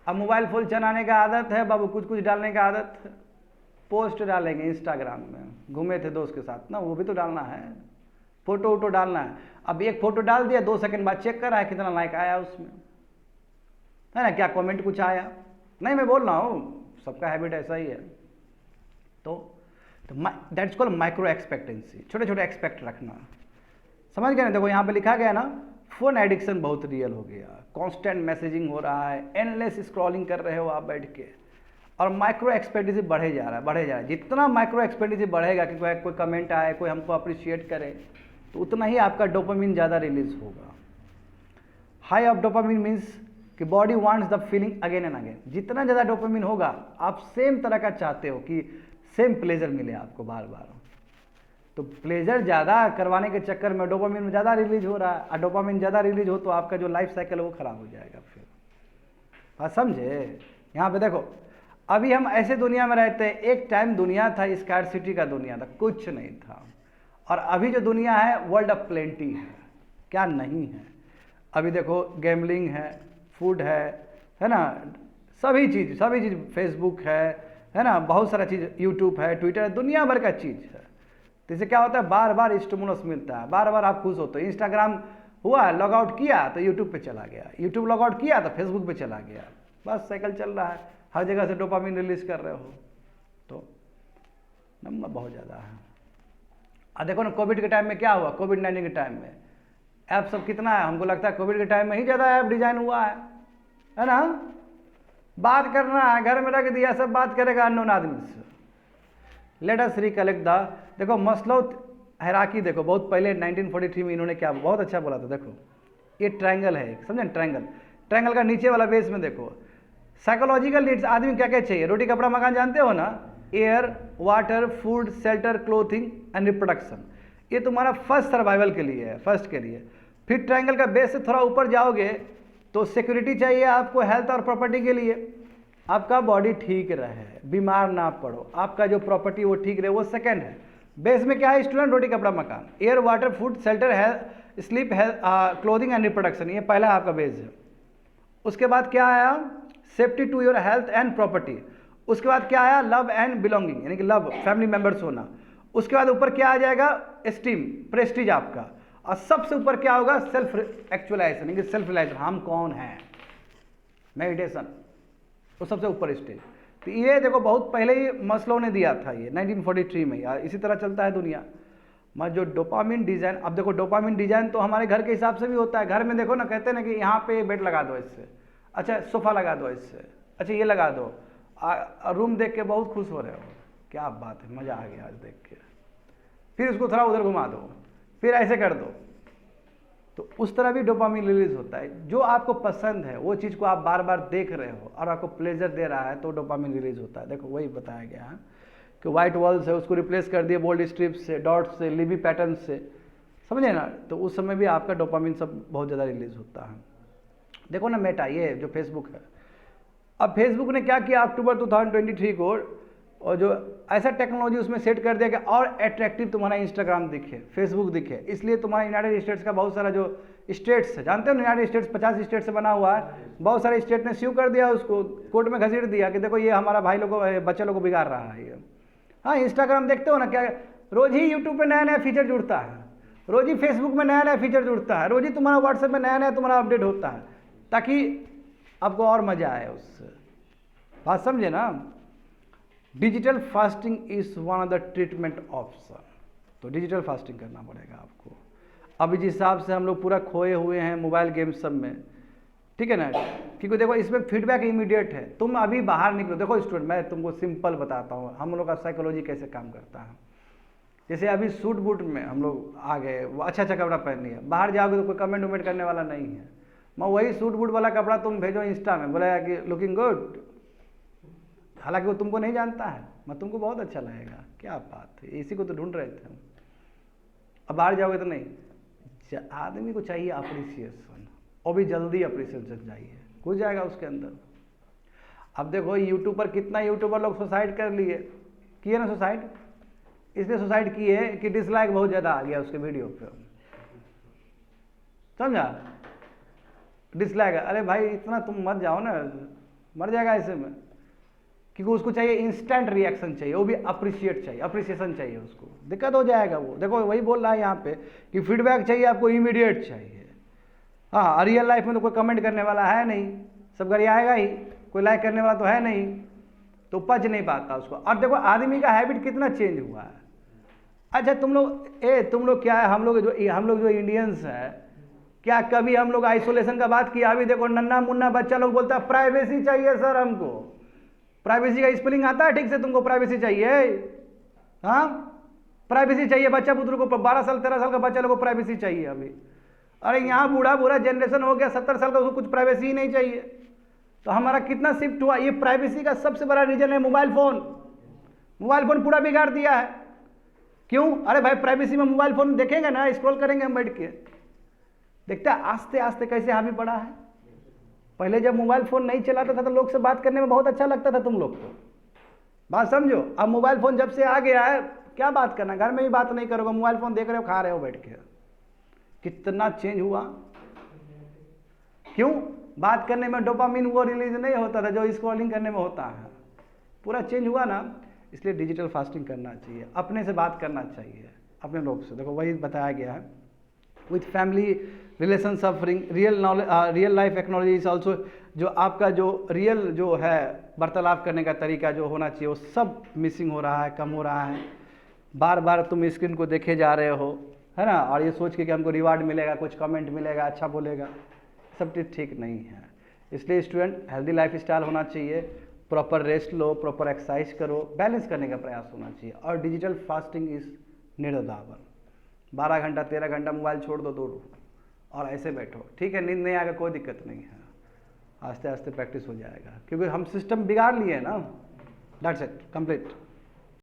अब मोबाइल फोन चलाने का आदत है बाबू, कुछ कुछ डालने का आदत है, पोस्ट डालेंगे इंस्टाग्राम में, घूमे थे दोस्त के साथ ना, वो भी तो डालना है, फोटो वोटो डालना है। अब एक फोटो डाल दिया, 2 सेकंड बाद चेक कर रहा है कितना लाइक आया उसमें, है ना, क्या कमेंट कुछ आया, नहीं मैं बोल रहा हूँ सबका हैबिट ऐसा ही है। तो दैट्स कॉल्ड माइक्रो एक्सपेक्टेंसी, छोटे छोटे एक्सपेक्ट रखना, समझ गए ना। देखो यहाँ पे लिखा गया ना, फोन एडिक्शन बहुत रियल हो गया, कांस्टेंट मैसेजिंग हो रहा है, एंडलेस स्क्रॉलिंग कर रहे हो आप बैठ के, और माइक्रो एक्सपेक्टेंसी बढ़े जा रहा है। जितना माइक्रो एक्सपेक्टेंसी बढ़ेगा कि कोई कमेंट आए, कोई हमको अप्रिशिएट करे, तो उतना ही आपका डोपामिन ज़्यादा रिलीज होगा। हाई ऑफ डोपामिन मीन्स कि body wants the feeling again and again. जितना ज़्यादा डोपामिन होगा, आप सेम तरह का चाहते हो कि सेम प्लेजर मिले आपको बार बार, तो प्लेजर ज़्यादा करवाने के चक्कर में डोपामिन ज़्यादा रिलीज हो रहा है, और डोपामिन ज़्यादा रिलीज हो तो आपका जो लाइफ साइकिल है वो खराब हो जाएगा। फिर बात समझे। यहाँ पे देखो, अभी हम ऐसे दुनिया में रहते हैं, एक टाइम दुनिया था स्कार्सिटी का दुनिया था, कुछ नहीं था, और अभी जो दुनिया है वर्ल्ड ऑफ प्लेंटी है, क्या नहीं है। अभी देखो गैम्बलिंग है, फूड है ना, सभी चीज़ फेसबुक है ना, बहुत सारा चीज़, यूट्यूब है, ट्विटर है, दुनिया भर का चीज़ है। तो इससे क्या होता है, बार बार स्टिमुलस मिलता है, बार बार आप खुश होते हो। इंस्टाग्राम हुआ, लॉग आउट किया तो यूट्यूब पे चला गया, यूट्यूब लॉग आउट किया तो फेसबुक पे चला गया, बस साइकिल चल रहा है, हर जगह से डोपामिन रिलीज कर रहे हो, तो नंबर बहुत ज़्यादा है। अब देखो ना, कोविड के टाइम में क्या हुआ, कोविड-19 के टाइम में ऐप सब कितना है, हमको लगता है कोविड के टाइम में ही ज़्यादा ऐप डिजाइन हुआ है ना। बात करना है, घर में रख दिया, सब बात करेगा अननोन आदमी से। लेट अस रिकलेक्ट द, देखो मस्लो हायरार्की, देखो बहुत पहले 1943 में इन्होंने क्या बहुत अच्छा बोला था। देखो ये ट्रायंगल है, समझे, ट्रायंगल का नीचे वाला बेस में देखो, साइकोलॉजिकल नीड्स आदमी क्या क्या चाहिए, रोटी कपड़ा मकान जानते हो ना, air water food shelter clothing and reproduction, ये तुम्हारा फर्स्ट सर्वाइवल के लिए है, फर्स्ट के लिए। फिर ट्रायंगल का बेस से थोड़ा ऊपर जाओगे तो सिक्योरिटी चाहिए आपको, हेल्थ और प्रॉपर्टी के लिए, आपका बॉडी ठीक रहे, बीमार ना पड़ो, आपका जो प्रॉपर्टी वो ठीक रहे, वो सेकंड है। बेस में क्या है स्टूडेंट, रोटी कपड़ा मकान, air water food shelter health sleep health clothing and reproduction, ये पहला आपका बेस है। उसके बाद क्या आया, safety to your health and property. उसके बाद क्या आया, लव एंड बिलोंगिंग, यानी कि लव, फैमिली मेंबर्स होना। उसके बाद ऊपर क्या आ जाएगा, एस्टीम, प्रेस्टीज आपका, और सबसे ऊपर क्या होगा, सेल्फ एक्चुअलाइजेशन, यानी कि सेल्फ रियलाइजेशन, हम कौन हैं, मेडिटेशन, तो सबसे ऊपर स्टेज। तो ये देखो बहुत पहले ही मस्लो ने दिया था, ये 1943 में, यार इसी तरह चलता है दुनिया में। जो डोपामिन डिजाइन, अब देखो डोपामिन डिजाइन तो हमारे घर के हिसाब से भी होता है। घर में देखो ना, कहते हैं ना कि यहाँ पे बेड लगा दो इससे, अच्छा सोफा लगा दो इससे, अच्छा ये लगा दो, रूम देख के बहुत खुश हो रहे हो, क्या बात है, मज़ा आ गया आज देख के, फिर उसको थोड़ा उधर घुमा दो, फिर ऐसे कर दो, तो उस तरह भी डोपामिन रिलीज होता है। जो आपको पसंद है वो चीज़ को आप बार बार देख रहे हो और आपको प्लेजर दे रहा है, तो डोपामिन रिलीज होता है। देखो वही बताया गया है कि व्हाइट वॉल्स है उसको रिप्लेस कर दिए बोल्ड स्ट्रिप्स से, डॉट्स से, लिबी पैटर्न से, समझे ना, तो उस समय भी आपका डोपामिन सब बहुत ज़्यादा रिलीज होता है। देखो ना मेटा, ये जो फेसबुक है, अब फेसबुक ने क्या किया अक्टूबर 2023 को, और जो ऐसा टेक्नोलॉजी उसमें सेट कर दिया कि और अट्रैक्टिव तुम्हारा इंस्टाग्राम दिखे, फेसबुक दिखे, इसलिए तुम्हारा यूनाइटेड स्टेट्स का बहुत सारा जो स्टेट्स है, जानते हो यूनाइटेड स्टेट्स 50 स्टेट से बना हुआ है, बहुत सारे स्टेट ने स्यू कर दिया उसको, कोर्ट में घसीट दिया कि देखो ये हमारा भाई लोगों को, बच्चे लोगों को बिगाड़ रहा है ये। हाँ, इंस्टाग्राम देखते हो ना, क्या रोज ही यूट्यूब पे नया नया फीचर जुड़ता है, रोज ही फेसबुक में नया नया फीचर जुड़ता है, रोज ही तुम्हारा व्हाट्सएप में नया नया तुम्हारा अपडेट होता है, ताकि आपको और मजा आए उससे। बात समझे ना। Digital fasting is one of the treatment option, तो डिजिटल फास्टिंग करना पड़ेगा आपको। अभी जिस हिसाब से हम लोग पूरा खोए हुए हैं मोबाइल गेम सब में, ठीक है ना, क्योंकि देखो इसमें फीडबैक इमीडिएट है, तुम अभी बाहर निकलो। देखो स्टूडेंट, मैं तुमको सिंपल बताता हूँ हम लोग का साइकोलॉजी कैसे काम करता है। जैसे अभी सूट बूट में हम लोग आ गए, वो अच्छा अच्छा कपड़ा पहन लिया, बाहर जाओगे तो कोई कमेंट वमेंट करने वाला नहीं है। मैं वही सूट बूट वाला कपड़ा तुम भेजो इंस्टा में, बोला कि लुकिंग गुड, हालांकि वो तुमको नहीं जानता है, मैं तुमको बहुत अच्छा लगेगा, क्या बात है, इसी को तो ढूंढ रहे थे हम। अब बाहर जाओगे तो नहीं, आदमी को चाहिए अप्रिसिएशन, और भी जल्दी अप्रिसिएशन चाहिए, घुस जाएगा उसके अंदर। अब देखो यूट्यूब पर कितना यूट्यूबर लोग सुसाइड कर लिए, किए ना सुसाइड, इसलिए सुसाइड किए कि डिसलाइक बहुत ज़्यादा आ गया उसके वीडियो पे, समझा, डिसलाइक। अरे भाई इतना तुम मत जाओ ना, मर जाएगा ऐसे में, क्योंकि उसको चाहिए इंस्टेंट रिएक्शन चाहिए, वो भी अप्रिशिएट चाहिए, अप्रिसिएशन चाहिए उसको, दिक्कत हो जाएगा वो। देखो वही बोल रहा है यहाँ पे कि फीडबैक चाहिए आपको, इमीडिएट चाहिए। हाँ, रियल लाइफ में तो कोई कमेंट करने वाला है नहीं, सब घर आएगा ही, कोई लाइक करने वाला तो है नहीं, तो पच नहीं पाता उसको। और देखो आदमी का हैबिट कितना चेंज हुआ है। अच्छा तुम लोग क्या है, हम लोग जो इंडियंस हैं, क्या कभी हम लोग आइसोलेशन का बात किया? अभी देखो नन्ना मुन्ना बच्चा लोग बोलता है प्राइवेसी चाहिए सर हमको। प्राइवेसी का स्पेलिंग आता है ठीक से तुमको? प्राइवेसी चाहिए? हाँ, प्राइवेसी चाहिए बच्चा बुजुर्ग को, 12 साल 13 साल का बच्चा लोग को प्राइवेसी चाहिए अभी। अरे यहाँ बूढ़ा जनरेशन हो गया 70 साल का, उसको कुछ प्राइवेसी ही नहीं चाहिए। तो हमारा कितना शिफ्ट हुआ। ये प्राइवेसी का सबसे बड़ा रीजन है मोबाइल फोन। मोबाइल फोन पूरा बिगाड़ दिया है। क्यों? अरे भाई प्राइवेसी में मोबाइल फोन देखेंगे ना, स्क्रॉल करेंगे हम बैठ के, देखते हैं आस्ते आस्ते कैसे हावी पड़ा है। पहले जब मोबाइल फोन नहीं चलाता था तो लोग से बात करने में बहुत अच्छा लगता था तुम लोग को, बात समझो। अब मोबाइल फोन जब से आ गया है, क्या बात करना, घर में भी बात नहीं करोगे, मोबाइल फोन देख रहे हो, खा रहे हो बैठ के। कितना चेंज हुआ। क्यों? बात करने में डोपामिन वो रिलीज नहीं होता था जो स्क्रॉलिंग करने में होता है। पूरा चेंज हुआ ना, इसलिए डिजिटल फास्टिंग करना चाहिए, अपने से बात करना चाहिए, अपने लोग से। देखो वही बताया गया है, with family relation suffering, real life technology is also. जो आपका जो रियल जो है वार्तालाप करने का तरीका जो होना चाहिए वो सब मिसिंग हो रहा है, कम हो रहा है। बार बार तुम स्क्रीन को देखे जा रहे हो, है ना, और ये सोच के कि हमको रिवार्ड मिलेगा, कुछ कमेंट मिलेगा, अच्छा बोलेगा, सब चीज़ ठीक नहीं है। इसलिए स्टूडेंट हेल्दी लाइफ स्टाइल होना चाहिए, प्रॉपर रेस्ट लो, प्रॉपर एक्सरसाइज करो, बैलेंस करने का प्रयास होना चाहिए। और डिजिटल फास्टिंग इज निर्दावन। 12 घंटा 13 घंटा मोबाइल छोड़ दो, दो और ऐसे बैठो, ठीक है, नींद नहीं आएगा कोई दिक्कत नहीं है, आस्ते आस्ते प्रैक्टिस हो जाएगा, क्योंकि हम सिस्टम बिगाड़ लिए ना। That's it, complete.